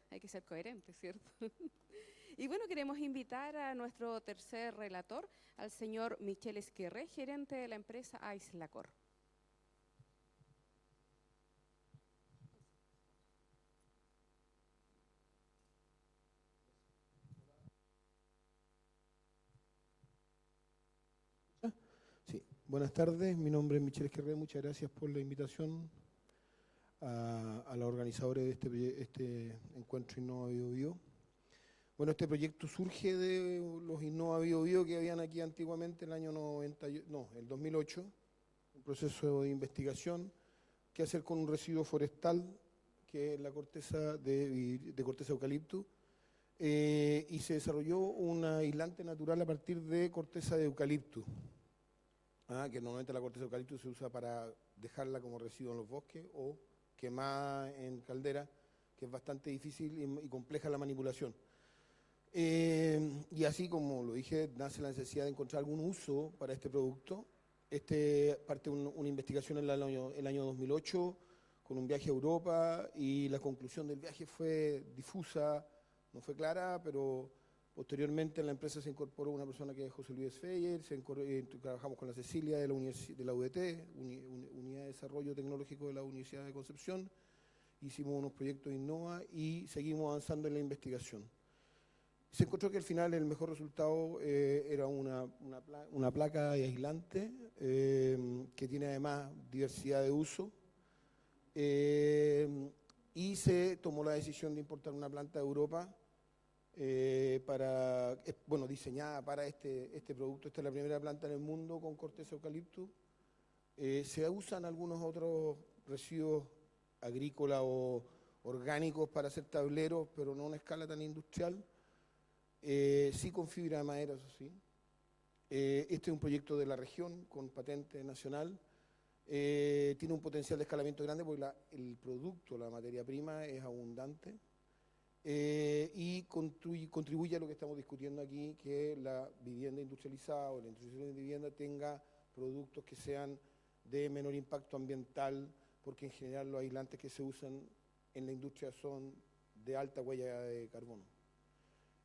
Hay que ser coherentes, ¿cierto? Y bueno, queremos invitar a nuestro tercer relator, al señor Michel Esquerré, gerente de la empresa Aislacor. Sí, buenas tardes, mi nombre es Michel Esquerré, muchas gracias por la invitación a los organizadores de este encuentro Innova Bio Bio. Bueno, este proyecto surge de los Innova Bio Bio que habían aquí antiguamente el año el 2008, un proceso de investigación, qué hacer con un residuo forestal, que es la corteza de corteza eucalipto, y se desarrolló un aislante natural a partir de corteza de eucalipto. Que normalmente la corteza de eucalipto se usa para dejarla como residuo en los bosques o quemada en caldera, que es bastante difícil y compleja la manipulación. Y así como lo dije, nace la necesidad de encontrar algún uso para este producto. Parte una investigación en el año 2008 con un viaje a Europa, y la conclusión del viaje fue difusa, no fue clara, pero posteriormente en la empresa se incorporó una persona que es José Luis Feyer, trabajamos con la Cecilia de la UDT, Unidad de Desarrollo Tecnológico de la Universidad de Concepción, hicimos unos proyectos Innova y seguimos avanzando en la investigación. Se encontró que al final el mejor resultado era una placa de aislante que tiene además diversidad de uso, y se tomó la decisión de importar una planta de Europa diseñada para este producto. Esta es la primera planta en el mundo con corteza eucalipto. Se usan algunos otros residuos agrícolas o orgánicos para hacer tableros, pero no a una escala tan industrial. Sí con fibra de madera, eso sí. Este es un proyecto de la región con patente nacional. Tiene un potencial de escalamiento grande porque el producto, la materia prima, es abundante. Y contribuye a lo que estamos discutiendo aquí, que la vivienda industrializada o la industrialización de vivienda tenga productos que sean de menor impacto ambiental, porque en general los aislantes que se usan en la industria son de alta huella de carbono.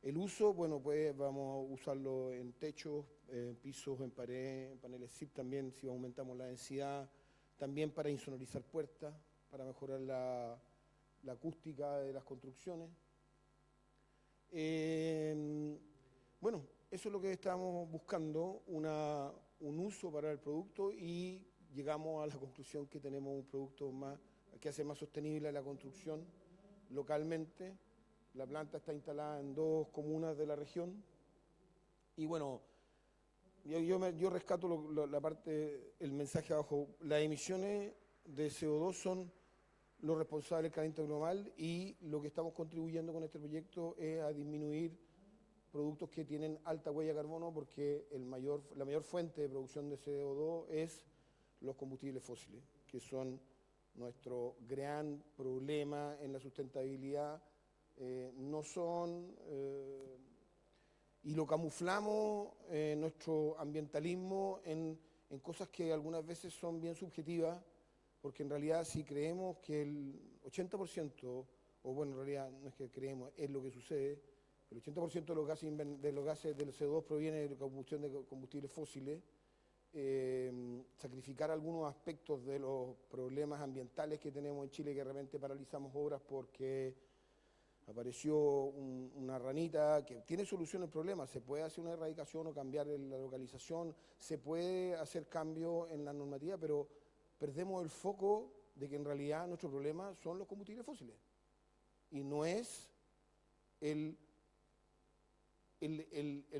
El uso, bueno, pues vamos a usarlo en techos, en pisos, en pared, en paneles SIP también, si aumentamos la densidad, también para insonorizar puertas, para mejorar la acústica de las construcciones. Bueno, eso es lo que estábamos buscando, un uso para el producto, y llegamos a la conclusión que tenemos un producto que hace más sostenible la construcción localmente. La planta está instalada en 2 comunas de la región. Y bueno, yo rescato la parte, el mensaje abajo. Las emisiones de CO2 son lo responsable del calentamiento global, y lo que estamos contribuyendo con este proyecto es a disminuir productos que tienen alta huella de carbono, porque la mayor fuente de producción de CO2 es los combustibles fósiles, que son nuestro gran problema en la sustentabilidad, no son, y lo camuflamos nuestro ambientalismo en cosas que algunas veces son bien subjetivas, porque en realidad si creemos que el 80%, o bueno, en realidad no es que creemos, es lo que sucede, el 80% de los gases del CO2 proviene de la combustión de combustibles fósiles. Sacrificar algunos aspectos de los problemas ambientales que tenemos en Chile, que de repente paralizamos obras porque apareció una ranita, que tiene solución el problema. Se puede hacer una erradicación o cambiar la localización, se puede hacer cambio en la normativa, pero perdemos el foco de que en realidad nuestro problema son los combustibles fósiles y no es el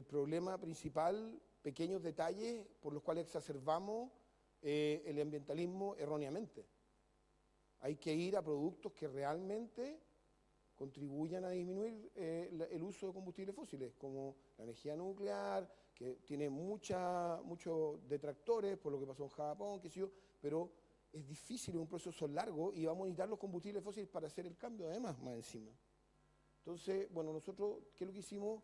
problema principal, pequeños detalles por los cuales exacerbamos el ambientalismo erróneamente. Hay que ir a productos que realmente contribuyan a disminuir el uso de combustibles fósiles, como la energía nuclear, que tiene muchos detractores por lo que pasó en Japón, qué sé yo, pero es difícil, es un proceso largo y vamos a necesitar los combustibles fósiles para hacer el cambio, además, más encima. Entonces, bueno, nosotros, ¿qué es lo que hicimos?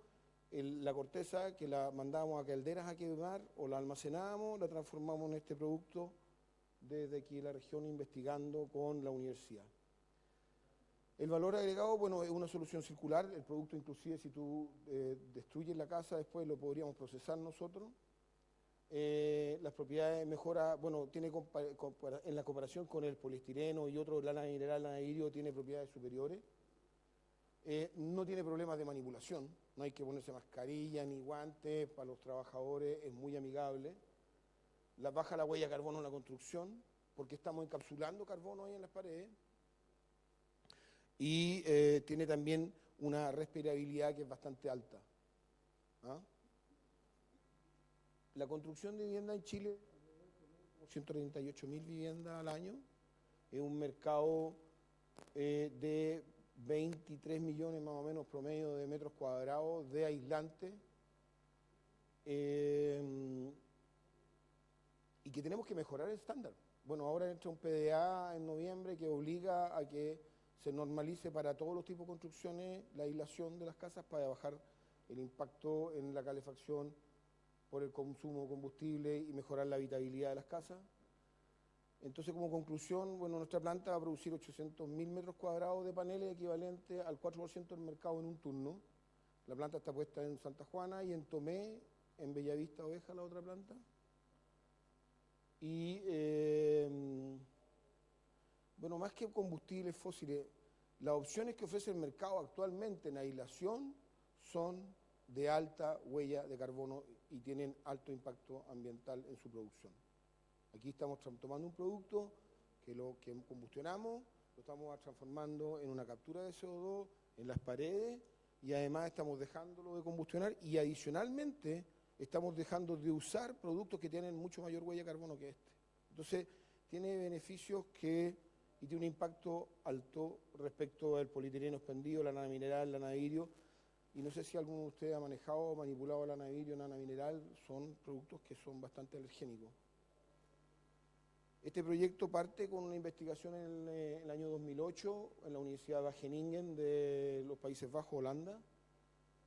La corteza que la mandábamos a calderas a quemar o la almacenábamos, la transformamos en este producto desde aquí en la región investigando con la universidad. El valor agregado, bueno, es una solución circular, el producto inclusive si tú destruyes la casa después lo podríamos procesar nosotros. Las propiedades mejora, bueno, tiene en la comparación con el poliestireno y otro, lana mineral, lana de vidrio, tiene propiedades superiores. No tiene problemas de manipulación, no hay que ponerse mascarilla ni guantes para los trabajadores, es muy amigable. Baja la huella de carbono en la construcción, porque estamos encapsulando carbono ahí en las paredes. Y tiene también una respirabilidad que es bastante alta. ¿Ah? La construcción de vivienda en Chile, 138.000 viviendas al año, es un mercado de 23 millones más o menos promedio de metros cuadrados de aislante, y que tenemos que mejorar el estándar. Bueno, ahora entra un PDA en noviembre que obliga a que se normalice para todos los tipos de construcciones la aislación de las casas para bajar el impacto en la calefacción por el consumo de combustible y mejorar la habitabilidad de las casas. Entonces, como conclusión, bueno, nuestra planta va a producir 800.000 metros cuadrados de paneles, equivalente al 4% del mercado en un turno. La planta está puesta en Santa Juana y en Tomé, en Bellavista Oveja, la otra planta. Y, bueno, más que combustibles fósiles, las opciones que ofrece el mercado actualmente en aislación son de alta huella de carbono y tienen alto impacto ambiental en su producción. Aquí estamos tomando un producto que lo que combustionamos, lo estamos transformando en una captura de CO2 en las paredes y además estamos dejándolo de combustionar y adicionalmente estamos dejando de usar productos que tienen mucho mayor huella de carbono que este. Entonces, tiene beneficios y tiene un impacto alto respecto al polietileno expandido, la lana mineral, la lana de vidrio. Y no sé si alguno de ustedes ha manejado o manipulado lana de vidrio, lana mineral, son productos que son bastante alergénicos. Este proyecto parte con una investigación en el año 2008 en la Universidad de Wageningen de los Países Bajos, Holanda,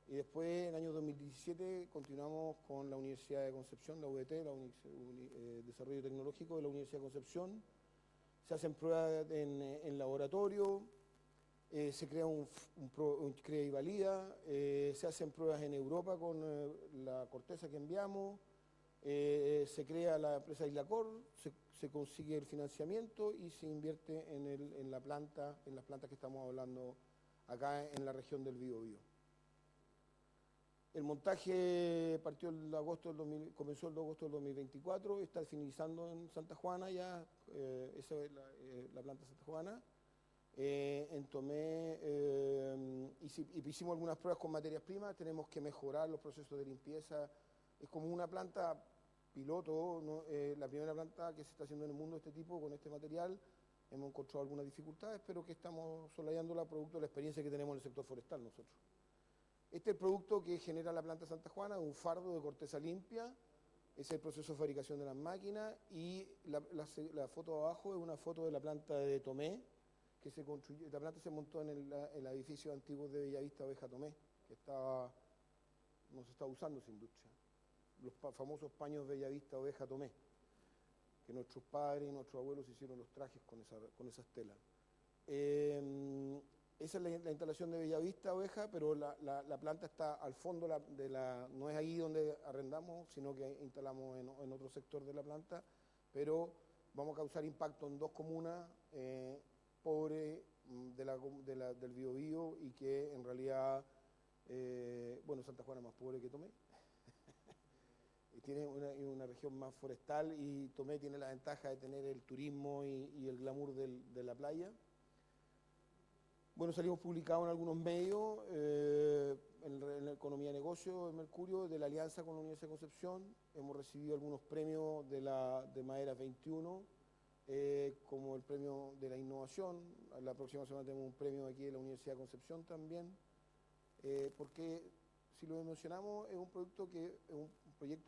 y después en el año 2017 continuamos con la Universidad de Concepción, la UDT, Desarrollo Tecnológico de la Universidad de Concepción. Se hacen pruebas en laboratorio, se crea crea y valida, se hacen pruebas en Europa con la corteza que enviamos, se crea la empresa Islacor, se consigue el financiamiento y se invierte en las plantas que estamos hablando acá en la región del Biobío. El montaje comenzó el 2 de agosto del 2024, está finalizando en Santa Juana ya, esa es la planta Santa Juana. En Tomé hicimos algunas pruebas con materias primas, tenemos que mejorar los procesos de limpieza. Es como una planta piloto, ¿no? La primera planta que se está haciendo en el mundo de este tipo, con este material. Hemos encontrado algunas dificultades, pero que estamos solayándola producto de la experiencia que tenemos en el sector forestal nosotros. Este es el producto que genera la planta Santa Juana, un fardo de corteza limpia, Ese es el proceso de fabricación de las máquinas, y la foto de abajo es una foto de la planta de Tomé, que se construyó. La planta se montó en el edificio antiguo de Bellavista Oveja Tomé, que no se está usando esa industria. Los famosos paños Bellavista Oveja Tomé, que nuestros padres y nuestros abuelos hicieron los trajes con esas telas. Esa es la instalación de Bellavista Oveja, pero la planta está al fondo no es ahí donde arrendamos, sino que instalamos en otro sector de la planta, pero vamos a causar impacto en dos comunas pobres del Biobío, y que en realidad, bueno, Santa Juana es más pobre que Tomé, y tiene una región más forestal, y Tomé tiene la ventaja de tener el turismo y el glamour de la playa. Bueno, salimos publicados en algunos medios, en la Economía de Negocios de Mercurio, de la alianza con la Universidad de Concepción. Hemos recibido algunos premios de Madera 21, como el premio de la innovación. La próxima semana tenemos un premio aquí de la Universidad de Concepción también, porque, si lo mencionamos, es un proyecto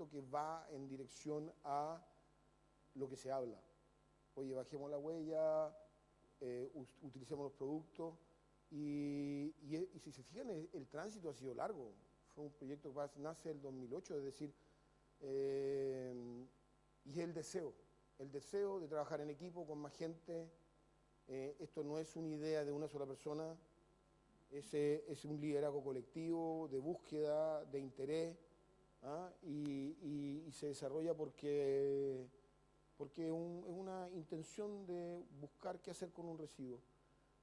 que va en dirección a lo que se habla. Oye, bajemos la huella, utilicemos los productos. Y si se fijan, el tránsito ha sido largo. Fue un proyecto que nace en el 2008, es decir, y es el deseo de trabajar en equipo con más gente. Esto no es una idea de una sola persona, es un liderazgo colectivo, de búsqueda, de interés, y se desarrolla porque es una intención de buscar qué hacer con un residuo.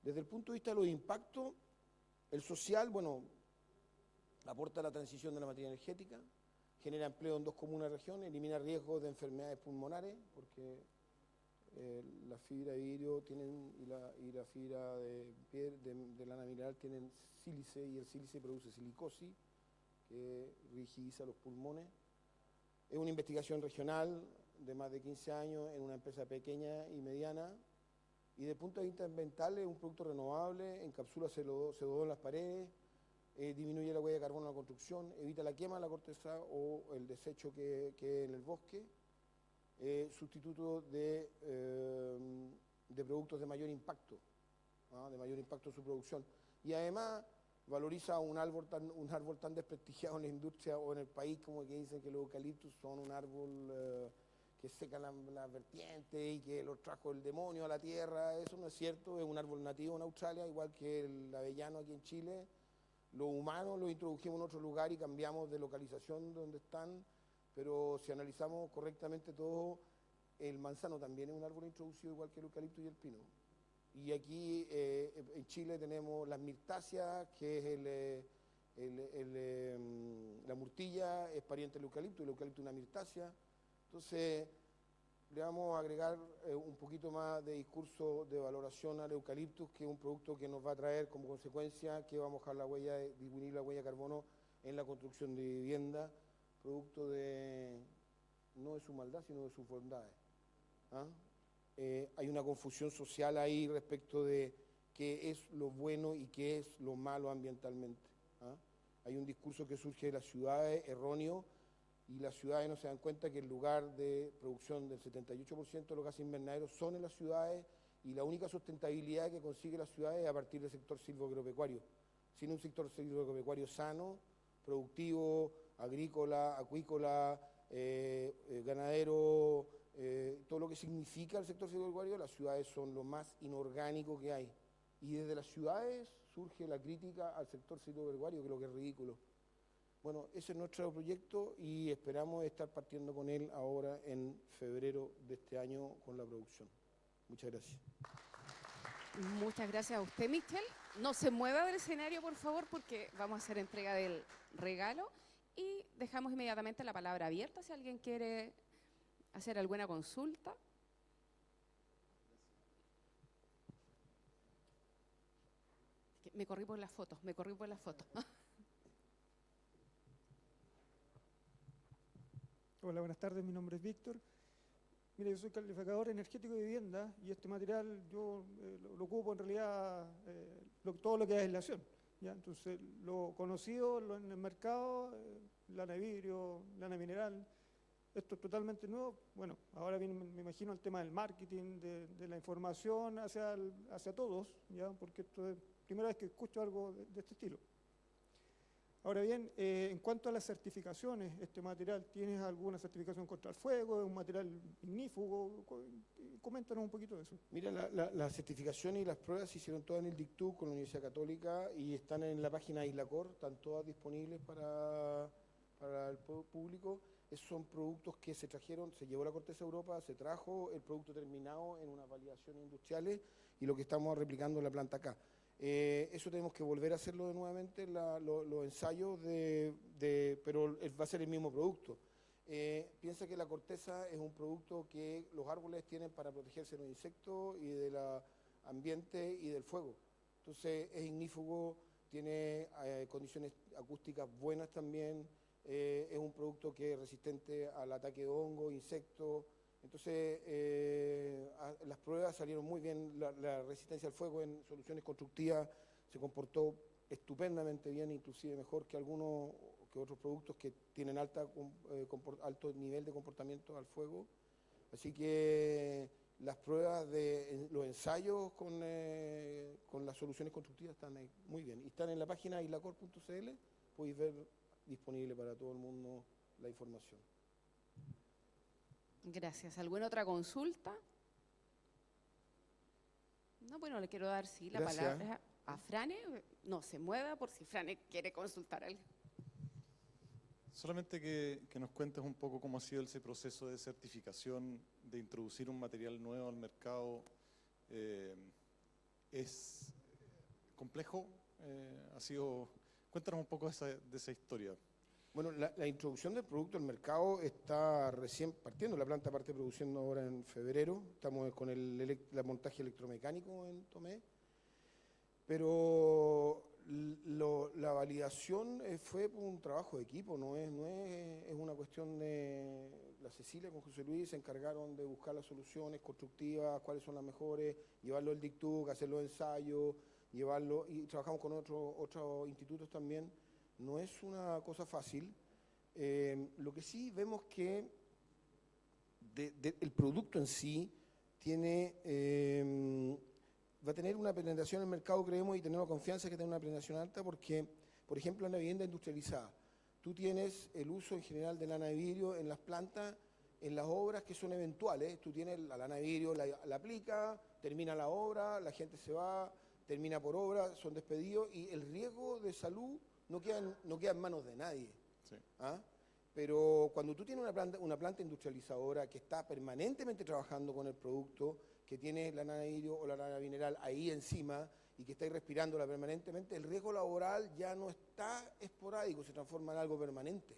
Desde el punto de vista de los impactos, el social, bueno, aporta a la transición de la materia energética, genera empleo en 2 comunas de región, elimina riesgos de enfermedades pulmonares, porque la fibra de vidrio y la fibra de lana mineral tienen sílice, y el sílice produce silicosis, que rigidiza los pulmones. Es una investigación regional de más de 15 años en una empresa pequeña y mediana. Y desde el punto de vista ambiental es un producto renovable, encapsula CO2 en las paredes, disminuye la huella de carbono en la construcción, evita la quema de la corteza o el desecho que en el bosque, sustituto de productos de mayor impacto en su producción. Y además valoriza un árbol tan desprestigiado en la industria o en el país, como que dicen que los eucaliptus son un árbol que seca las vertientes y que los trajo el demonio a la tierra. Eso no es cierto, es un árbol nativo en Australia, igual que el avellano aquí en Chile. Los humanos los introdujimos en otro lugar y cambiamos de localización donde están, pero si analizamos correctamente todo, el manzano también es un árbol introducido igual que el eucalipto y el pino. Y aquí en Chile tenemos las mirtáceas, que es la murtilla, es pariente del eucalipto, el eucalipto es una mirtácea. Entonces, le vamos a agregar un poquito más de discurso de valoración al eucaliptus, que es un producto que nos va a traer como consecuencia que vamos a bajar disminuir la huella de carbono en la construcción de vivienda, producto no de su maldad, sino de sus bondades. Hay una confusión social ahí respecto de qué es lo bueno y qué es lo malo ambientalmente. Hay un discurso que surge de las ciudades erróneo, y las ciudades no se dan cuenta que el lugar de producción del 78% de los gases invernaderos son en las ciudades, y la única sustentabilidad que consigue las ciudades es a partir del sector silvoagropecuario. Sin un sector silvoagropecuario sano, productivo, agrícola, acuícola, ganadero, todo lo que significa el sector silvoagropecuario, las ciudades son lo más inorgánico que hay. Y desde las ciudades surge la crítica al sector silvoagropecuario, que es lo que es ridículo. Bueno, ese es nuestro proyecto y esperamos estar partiendo con él ahora en febrero de este año con la producción. Muchas gracias. Muchas gracias a usted, Michel. No se mueva del escenario, por favor, porque vamos a hacer entrega del regalo y dejamos inmediatamente la palabra abierta si alguien quiere hacer alguna consulta. Me corrí por las fotos. Hola, buenas tardes, mi nombre es Víctor. Mire, yo soy calificador energético de vivienda y este material yo lo ocupo en realidad todo lo que es aislación, ¿ya? Entonces, lo conocido en el mercado, lana de vidrio, lana mineral, esto es totalmente nuevo. Bueno, ahora viene, me imagino, el tema del marketing, de la información hacia todos, ¿ya? Porque esto es la primera vez que escucho algo de este estilo. Ahora bien, en cuanto a las certificaciones, este material, ¿tienes alguna certificación contra el fuego? ¿Es un material ignífugo? Coméntanos un poquito de eso. Mira, la certificación y las pruebas se hicieron todas en el DICTU con la Universidad Católica y están en la página de Islacor, están todas disponibles para el público. Esos son productos que se trajeron, se llevó la Corteza a Europa, se trajo el producto terminado en unas validaciones industriales y lo que estamos replicando en la planta acá. Eso tenemos que volver a hacerlo de nuevamente, los ensayos, pero va a ser el mismo producto. Piensa que la corteza es un producto que los árboles tienen para protegerse de los insectos y del ambiente y del fuego. Entonces es ignífugo, tiene condiciones acústicas buenas también, es un producto que es resistente al ataque de hongo, insectos. Entonces, las pruebas salieron muy bien, la resistencia al fuego en soluciones constructivas se comportó estupendamente bien, inclusive mejor que otros productos que tienen alto nivel de comportamiento al fuego. Así que las pruebas de los ensayos con las soluciones constructivas están ahí muy bien. Y están en la página islacor.cl, podéis ver disponible para todo el mundo la información. Gracias. ¿Alguna otra consulta? No, bueno, le quiero dar la Gracias. palabra a Frane. No se mueva por si Frane quiere consultar algo. Solamente que nos cuentes un poco cómo ha sido ese proceso de certificación, de introducir un material nuevo al mercado. ¿Es complejo? Cuéntanos un poco de esa historia. Bueno, la introducción del producto al mercado está recién partiendo. La planta parte produciendo ahora en febrero. Estamos con el montaje electromecánico en Tomé. Pero la validación fue por un trabajo de equipo, no es una cuestión de... La Cecilia con José Luis se encargaron de buscar las soluciones constructivas, cuáles son las mejores, llevarlo al DICTUC, hacer los ensayos, y trabajamos con otros institutos también. No es una cosa fácil. Lo que sí vemos que el producto en sí va a tener una penetración en el mercado, creemos, y tenemos confianza que tiene una penetración alta porque, por ejemplo, en la vivienda industrializada, tú tienes el uso en general de lana de vidrio en las plantas, en las obras que son eventuales. Tú tienes la lana de vidrio, la aplica, termina la obra, la gente se va, termina por obra, son despedidos y el riesgo de salud no queda en manos de nadie. Sí. ¿Ah? Pero cuando tú tienes una planta industrializadora que está permanentemente trabajando con el producto, que tiene la lana de vidrio o la lana mineral ahí encima y que estáis respirándola permanentemente, el riesgo laboral ya no está esporádico, se transforma en algo permanente.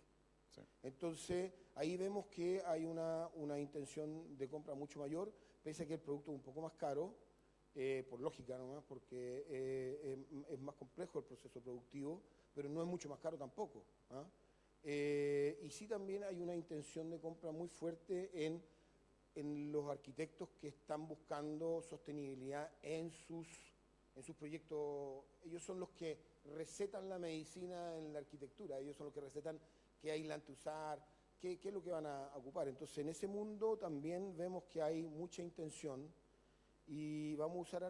Sí. Entonces, ahí vemos que hay una intención de compra mucho mayor, pese a que el producto es un poco más caro, por lógica nomás, porque es más complejo el proceso productivo, pero no es mucho más caro tampoco. ¿Ah? Y sí también hay una intención de compra muy fuerte en los arquitectos que están buscando sostenibilidad en sus proyectos. Ellos son los que recetan la medicina en la arquitectura, ellos son los que recetan qué aislante usar, qué es lo que van a ocupar. Entonces, en ese mundo también vemos que hay mucha intención y vamos a usar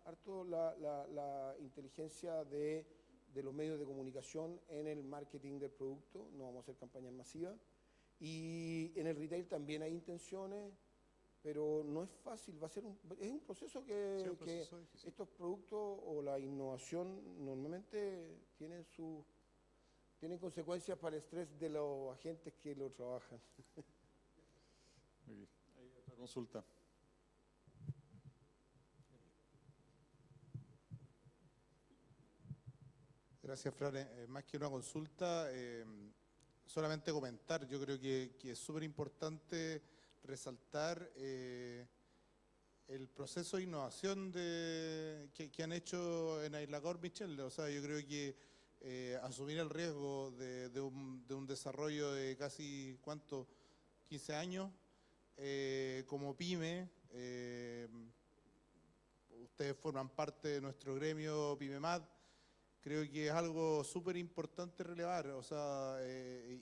harto la inteligencia de los medios de comunicación en el marketing del producto. No vamos a hacer campañas masivas. Y en el retail también hay intenciones, pero no es fácil, es un proceso que estos productos o la innovación normalmente tienen consecuencias para el estrés de los agentes que lo trabajan. Muy bien. Hay otra consulta. Gracias, Frane. Más que una consulta, solamente comentar. Yo creo que es súper importante resaltar el proceso de innovación que han hecho en Islacor, Michel. O sea, yo creo que asumir el riesgo de un desarrollo de casi, ¿cuánto? 15 años, como PYME. Ustedes forman parte de nuestro gremio PYMEMAD. Creo que es algo súper importante relevar, o sea,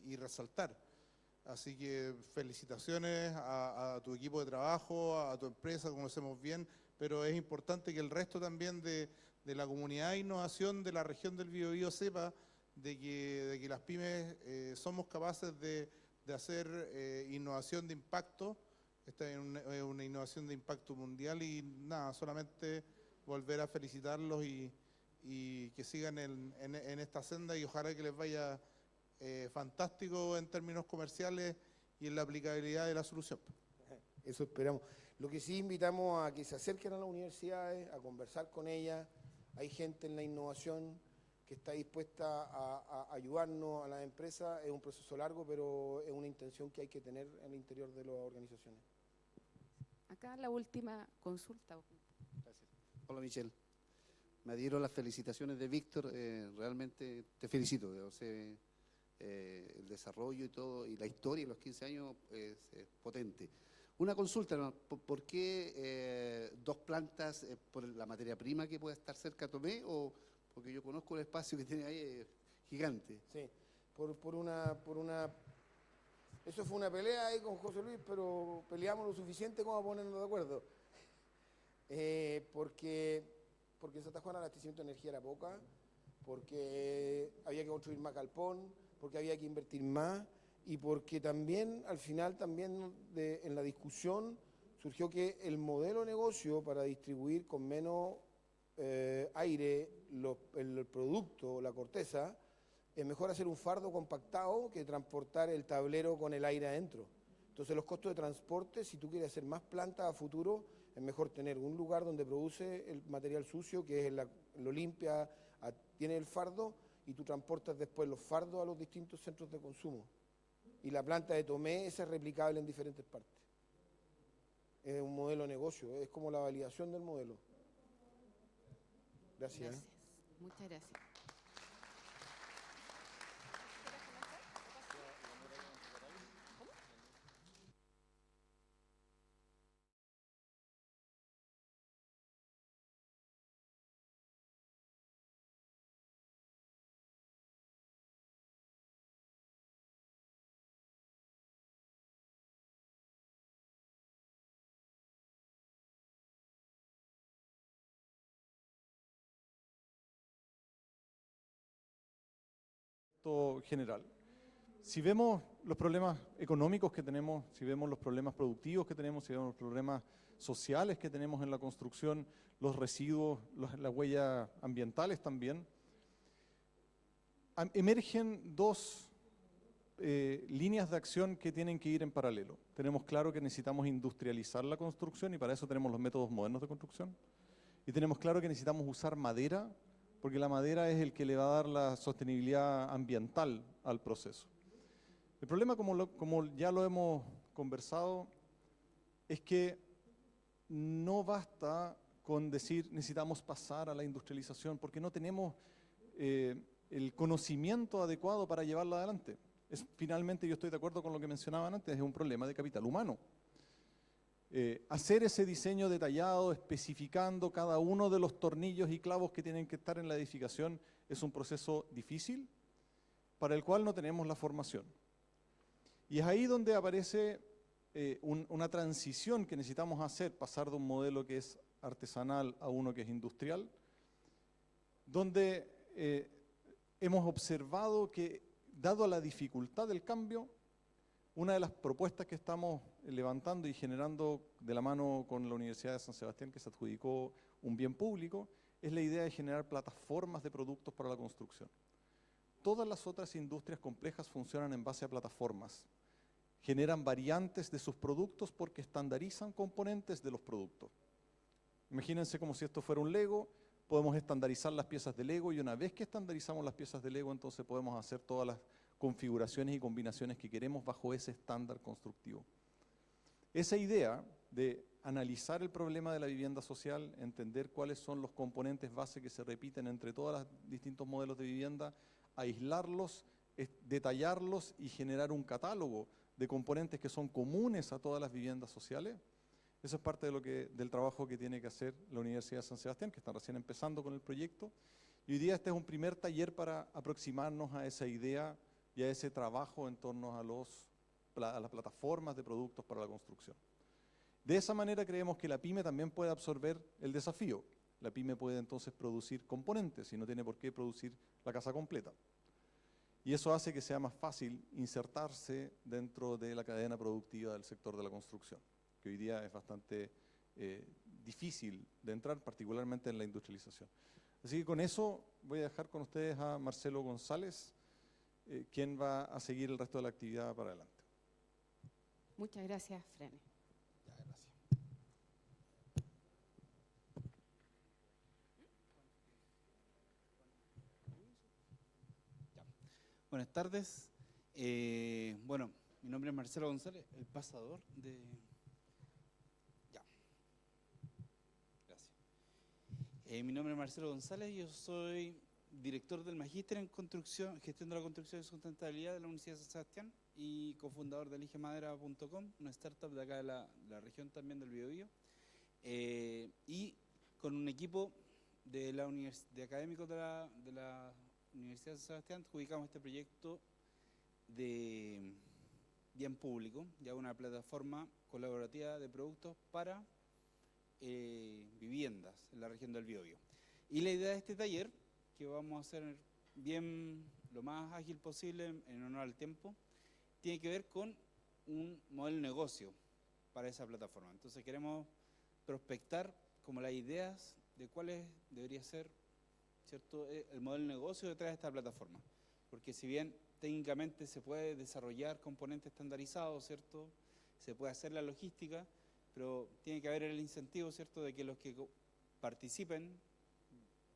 y resaltar. Así que felicitaciones a tu equipo de trabajo, a tu empresa, conocemos bien, pero es importante que el resto también de la comunidad de innovación de la región del Biobío sepa de que las pymes somos capaces de hacer innovación de impacto. Esta es una innovación de impacto mundial y nada, solamente volver a felicitarlos y que sigan en esta senda y ojalá que les vaya fantástico en términos comerciales y en la aplicabilidad de la solución. Eso esperamos. Lo que sí invitamos a que se acerquen a las universidades, a conversar con ellas. Hay gente en la innovación que está dispuesta a ayudarnos a las empresas. Es un proceso largo, pero es una intención que hay que tener en el interior de las organizaciones. Acá la última consulta. Gracias. Hola Michelle, me adhiero a las felicitaciones de Víctor, realmente te felicito, o sea, el desarrollo y todo, y la historia de los 15 años es potente. Una consulta, ¿no? ¿Por qué 2 plantas por la materia prima que pueda estar cerca de Tomé? O porque yo conozco el espacio que tiene ahí, gigante. Sí, por una... Eso fue una pelea ahí con José Luis, pero peleamos lo suficiente como a ponernos de acuerdo. Porque en Santa Juana el abastecimiento de energía era poca, porque había que construir más galpón, porque había que invertir más y porque también, al final, también en la discusión surgió que el modelo de negocio para distribuir con menos aire el producto, la corteza, es mejor hacer un fardo compactado que transportar el tablero con el aire adentro. Entonces los costos de transporte, si tú quieres hacer más plantas a futuro, es mejor tener un lugar donde produce el material sucio, que es lo limpia, tiene el fardo, y tú transportas después los fardos a los distintos centros de consumo. Y la planta de Tomé esa es replicable en diferentes partes. Es un modelo de negocio, es como la validación del modelo. Gracias. Gracias. Muchas gracias. General. Si vemos los problemas económicos que tenemos, si vemos los problemas productivos que tenemos, si vemos los problemas sociales que tenemos en la construcción, los residuos, las huellas ambientales también, emergen 2 líneas de acción que tienen que ir en paralelo. Tenemos claro que necesitamos industrializar la construcción y para eso tenemos los métodos modernos de construcción. Y tenemos claro que necesitamos usar madera porque la madera es el que le va a dar la sostenibilidad ambiental al proceso. El problema, como ya lo hemos conversado, es que no basta con decir necesitamos pasar a la industrialización, porque no tenemos el conocimiento adecuado para llevarla adelante. Finalmente, yo estoy de acuerdo con lo que mencionaban antes, es un problema de capital humano. Hacer ese diseño detallado, especificando cada uno de los tornillos y clavos que tienen que estar en la edificación, es un proceso difícil para el cual no tenemos la formación. Y es ahí donde aparece una transición que necesitamos hacer, pasar de un modelo que es artesanal a uno que es industrial, donde hemos observado que, dado la dificultad del cambio, una de las propuestas que estamos levantando y generando de la mano con la Universidad de San Sebastián, que se adjudicó un bien público, es la idea de generar plataformas de productos para la construcción. Todas las otras industrias complejas funcionan en base a plataformas. Generan variantes de sus productos porque estandarizan componentes de los productos. Imagínense como si esto fuera un Lego, podemos estandarizar las piezas de Lego y una vez que estandarizamos las piezas de Lego, entonces podemos hacer todas las configuraciones y combinaciones que queremos bajo ese estándar constructivo. Esa idea de analizar el problema de la vivienda social, entender cuáles son los componentes base que se repiten entre todos los distintos modelos de vivienda, aislarlos, detallarlos y generar un catálogo de componentes que son comunes a todas las viviendas sociales. Eso es parte del trabajo que tiene que hacer la Universidad de San Sebastián, que está recién empezando con el proyecto. Y hoy día este es un primer taller para aproximarnos a esa idea y a ese trabajo en torno a los a las plataformas de productos para la construcción. De esa manera creemos que la pyme también puede absorber el desafío. La pyme puede entonces producir componentes y no tiene por qué producir la casa completa. Y eso hace que sea más fácil insertarse dentro de la cadena productiva del sector de la construcción, que hoy día es bastante difícil de entrar, particularmente en la industrialización. Así que con eso voy a dejar con ustedes a Marcelo González, quien va a seguir el resto de la actividad para adelante. Muchas gracias, Frene. Buenas tardes. Bueno, mi nombre es Marcelo González, el pasador de... Ya. Gracias. Mi nombre es Marcelo González, yo soy director del Magíster en Construcción, Gestión de la Construcción y Sustentabilidad de la Universidad de San Sebastián y cofundador de eligemadera.com, una startup de acá de la región también del Biobío. Y con un equipo de académicos de la Universidad de San Sebastián ubicamos este proyecto de bien público, ya una plataforma colaborativa de productos para viviendas en la región del Biobío. Y la idea de este taller, que vamos a hacer bien lo más ágil posible en honor al tiempo, tiene que ver con un modelo de negocio para esa plataforma. Entonces queremos prospectar como las ideas de cuáles debería ser, ¿cierto?, el modelo de negocio detrás de esta plataforma. Porque si bien técnicamente se puede desarrollar componentes estandarizados, ¿cierto?, se puede hacer la logística, pero tiene que haber el incentivo, ¿cierto?, de que los que participen,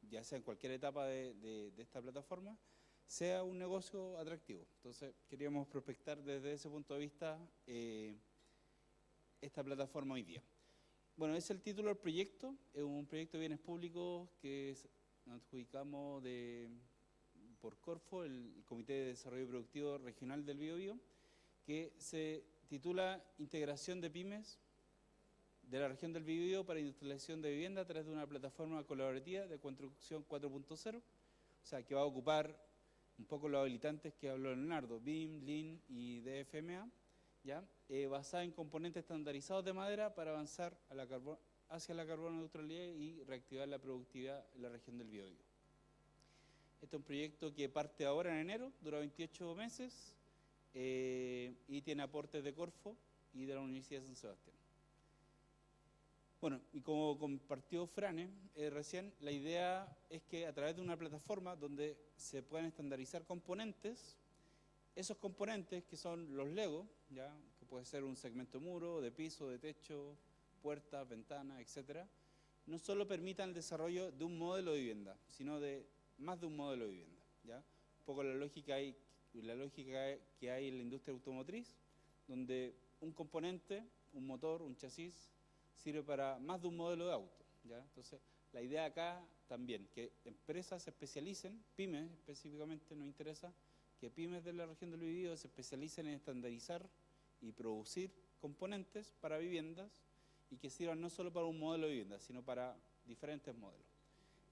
ya sea en cualquier etapa de esta plataforma, sea un negocio atractivo. Entonces queríamos prospectar desde ese punto de vista esta plataforma hoy día. Bueno, ese es el título del proyecto, es un proyecto de bienes públicos que nos adjudicamos por Corfo, el Comité de Desarrollo Productivo Regional del Biobío, que se titula Integración de pymes de la región del Biobío para industrialización de vivienda a través de una plataforma colaborativa de construcción 4.0, o sea, que va a ocupar un poco los habilitantes que habló Leonardo, BIM, Lean y DFMA, ¿ya? Basada en componentes estandarizados de madera para avanzar hacia la carbono neutralidad y reactivar la productividad en la región del Biobío. Este es un proyecto que parte ahora en enero, dura 28 meses y tiene aportes de Corfo y de la Universidad de San Sebastián. Bueno, y como compartió Frane recién, la idea es que a través de una plataforma donde se puedan estandarizar componentes, esos componentes que son los Lego, ¿ya?, que puede ser un segmento muro, de piso, de techo, puertas, ventanas, etcétera, no solo permitan el desarrollo de un modelo de vivienda, sino de más de un modelo de vivienda, ¿ya? Un poco la lógica que hay en la industria automotriz, donde un componente, un motor, un chasis, sirve para más de un modelo de auto, ¿ya? Entonces, la idea acá también, que empresas se especialicen, pymes específicamente nos interesa, que pymes de la región del Biobío se especialicen en estandarizar y producir componentes para viviendas y que sirvan no solo para un modelo de vivienda, sino para diferentes modelos,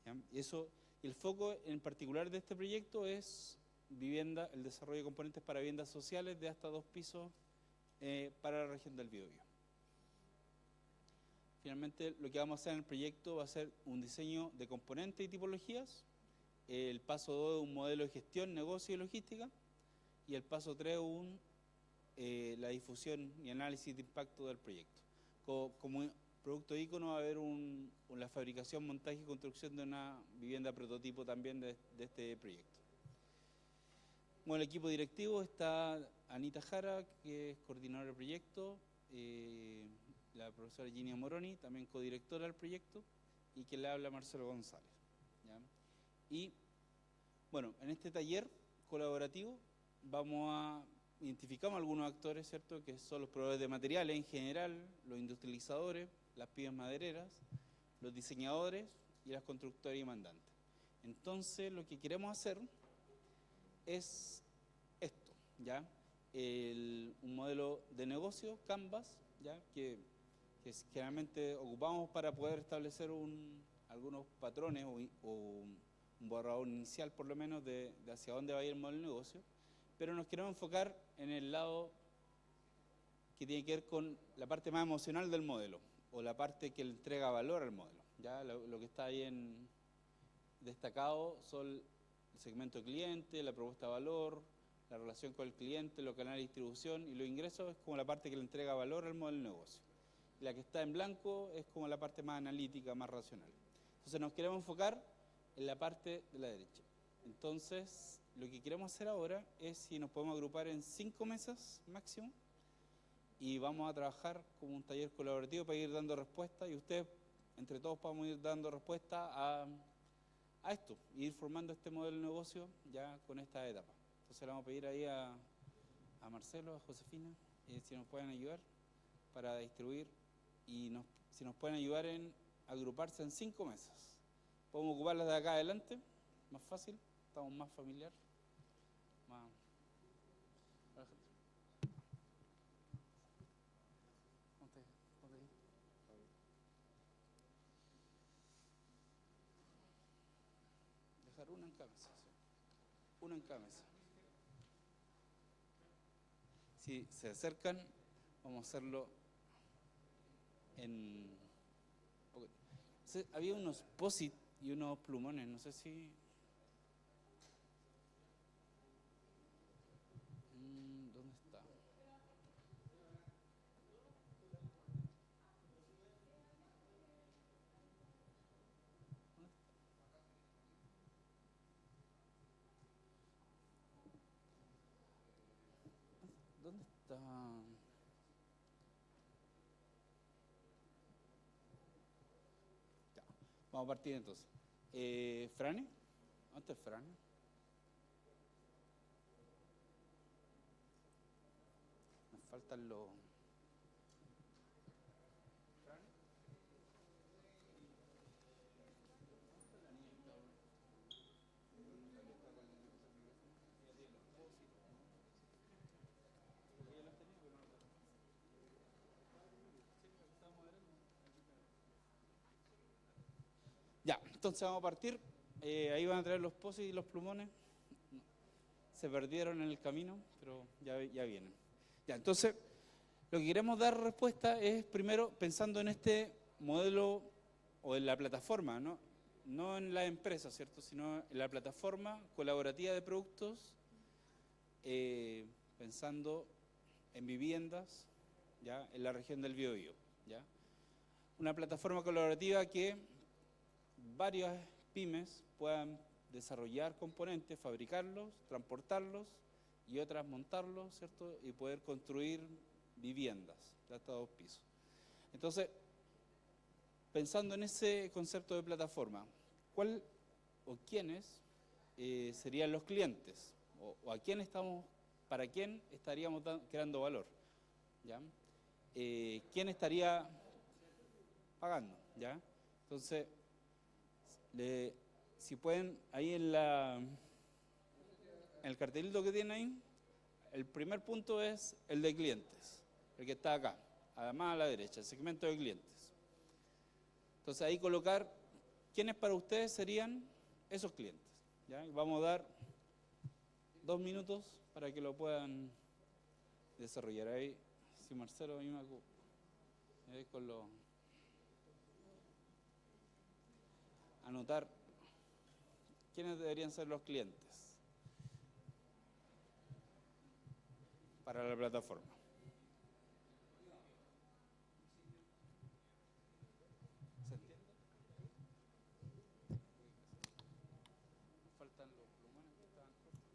¿ya? Y eso, el foco en particular de este proyecto es vivienda, el desarrollo de componentes para viviendas sociales de hasta 2 pisos para la región del Biobío. Finalmente, lo que vamos a hacer en el proyecto va a ser un diseño de componentes y tipologías, el paso 2 un modelo de gestión, negocio y logística, y el paso 3 la difusión y análisis de impacto del proyecto. Como producto ícono va a haber la fabricación, montaje y construcción de una vivienda prototipo también de este proyecto. Bueno, el equipo directivo está Anita Jara, que es coordinadora del proyecto, la profesora Ginia Moroni, también codirectora del proyecto, y que le habla Marcelo González, ¿ya? Y bueno, en este taller colaborativo identificamos algunos actores, ¿cierto?, que son los proveedores de materiales en general, los industrializadores, las pymes madereras, los diseñadores y las constructoras y mandantes. Entonces, lo que queremos hacer es esto, ¿ya? Un modelo de negocio, Canvas, ¿ya?, que generalmente ocupamos para poder establecer algunos patrones o un borrador inicial, por lo menos, de hacia dónde va a ir el modelo de negocio, pero nos queremos enfocar en el lado que tiene que ver con la parte más emocional del modelo, o la parte que le entrega valor al modelo. ¿Ya? Lo que está ahí destacado son el segmento de cliente, la propuesta de valor, la relación con el cliente, los canales de distribución, y los ingresos es como la parte que le entrega valor al modelo de negocio. Y la que está en blanco es como la parte más analítica, más racional. Entonces nos queremos enfocar en la parte de la derecha. Entonces, lo que queremos hacer ahora es si nos podemos agrupar en 5 mesas máximo, y vamos a trabajar como un taller colaborativo para ir dando respuesta, y ustedes, entre todos, podamos ir dando respuesta a esto, y ir formando este modelo de negocio ya con esta etapa. Entonces le vamos a pedir ahí a Marcelo, a Josefina, si nos pueden ayudar para distribuir, y si nos pueden ayudar en agruparse en 5 mesas. Podemos ocuparlas de acá adelante, más fácil, estamos más familiar. Más. Dejar una en cada mesa, ¿sí? Una en cada mesa. Si se acercan, vamos a hacerlo en... Había unos POSIT y unos plumones, no sé si... ¿Dónde está? ¿Dónde está? Ya, vamos a partir entonces. ¿Frane? ¿Dónde está Frane? Nos faltan los... Ya, entonces vamos a partir. Ahí van a traer los POSIT y los plumones. Se perdieron en el camino, pero ya vienen. Ya, entonces, lo que queremos dar respuesta es, primero, pensando en este modelo o en la plataforma, no en la empresa, ¿cierto?, sino en la plataforma colaborativa de productos, pensando en viviendas, ¿ya?, en la región del Biobío, ¿ya? Una plataforma colaborativa que varias pymes puedan desarrollar componentes, fabricarlos, transportarlos y otras montarlos, ¿cierto?, y poder construir viviendas de hasta 2 pisos. Entonces, pensando en ese concepto de plataforma, ¿cuál o quiénes serían los clientes? O a quién para quién estaríamos creando valor, ¿ya? ¿Quién estaría pagando, ¿ya? Entonces, si pueden, ahí en el cartelito que tienen ahí, el primer punto es el de clientes, el que está acá, además a la derecha, el segmento de clientes. Entonces ahí colocar quiénes para ustedes serían esos clientes, ¿ya? Y vamos a dar 2 minutos para que lo puedan desarrollar. Ahí, si Marcelo, ahí con lo... anotar quiénes deberían ser los clientes para la plataforma. ¿Se entiende? Faltan los plumones que estaban cortos.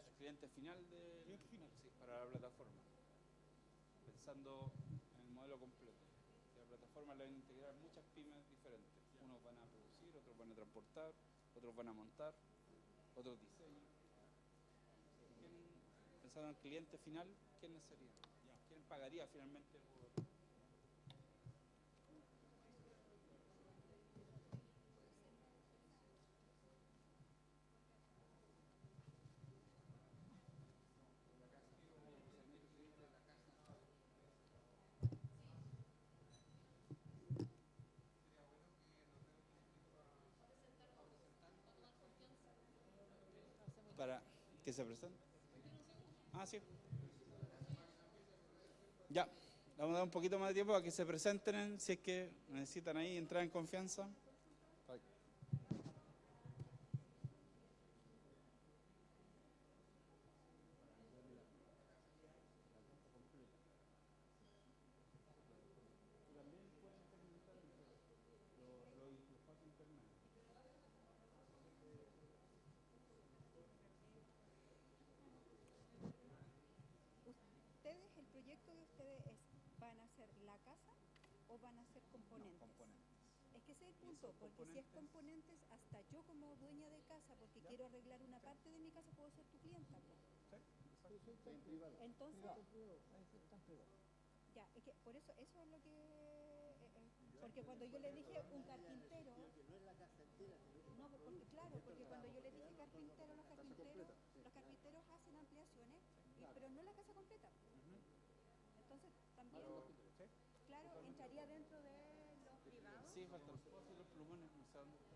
El cliente final para la plataforma. Pensando en el modelo completo. La plataforma la van a integrar muchas pymes diferentes. Unos van a producir, otros van a transportar, otros van a montar, otros diseñan. Pensando en el cliente final, ¿quiénes serían? ¿Quién pagaría finalmente por...? Para que se presente. Ah, sí. Ya, le vamos a dar un poquito más de tiempo para que se presenten, si es que necesitan ahí entrar en confianza. ¿Ustedes, el proyecto de ustedes van a hacer la casa o van a hacer componentes? Es que ese es el punto, porque si es componentes, hasta yo como dueña de casa, porque quiero arreglar una parte de mi casa, puedo ser tu clienta. Entonces, ya, es que por eso es lo que... porque cuando yo le dije un carpintero... No, porque claro, porque cuando yo le dije carpintero, los carpinteros hacen ampliaciones, pero no la casa completa. Entonces, también, claro, entraría dentro de los privados. Sí, faltan los plumones, no sé dónde.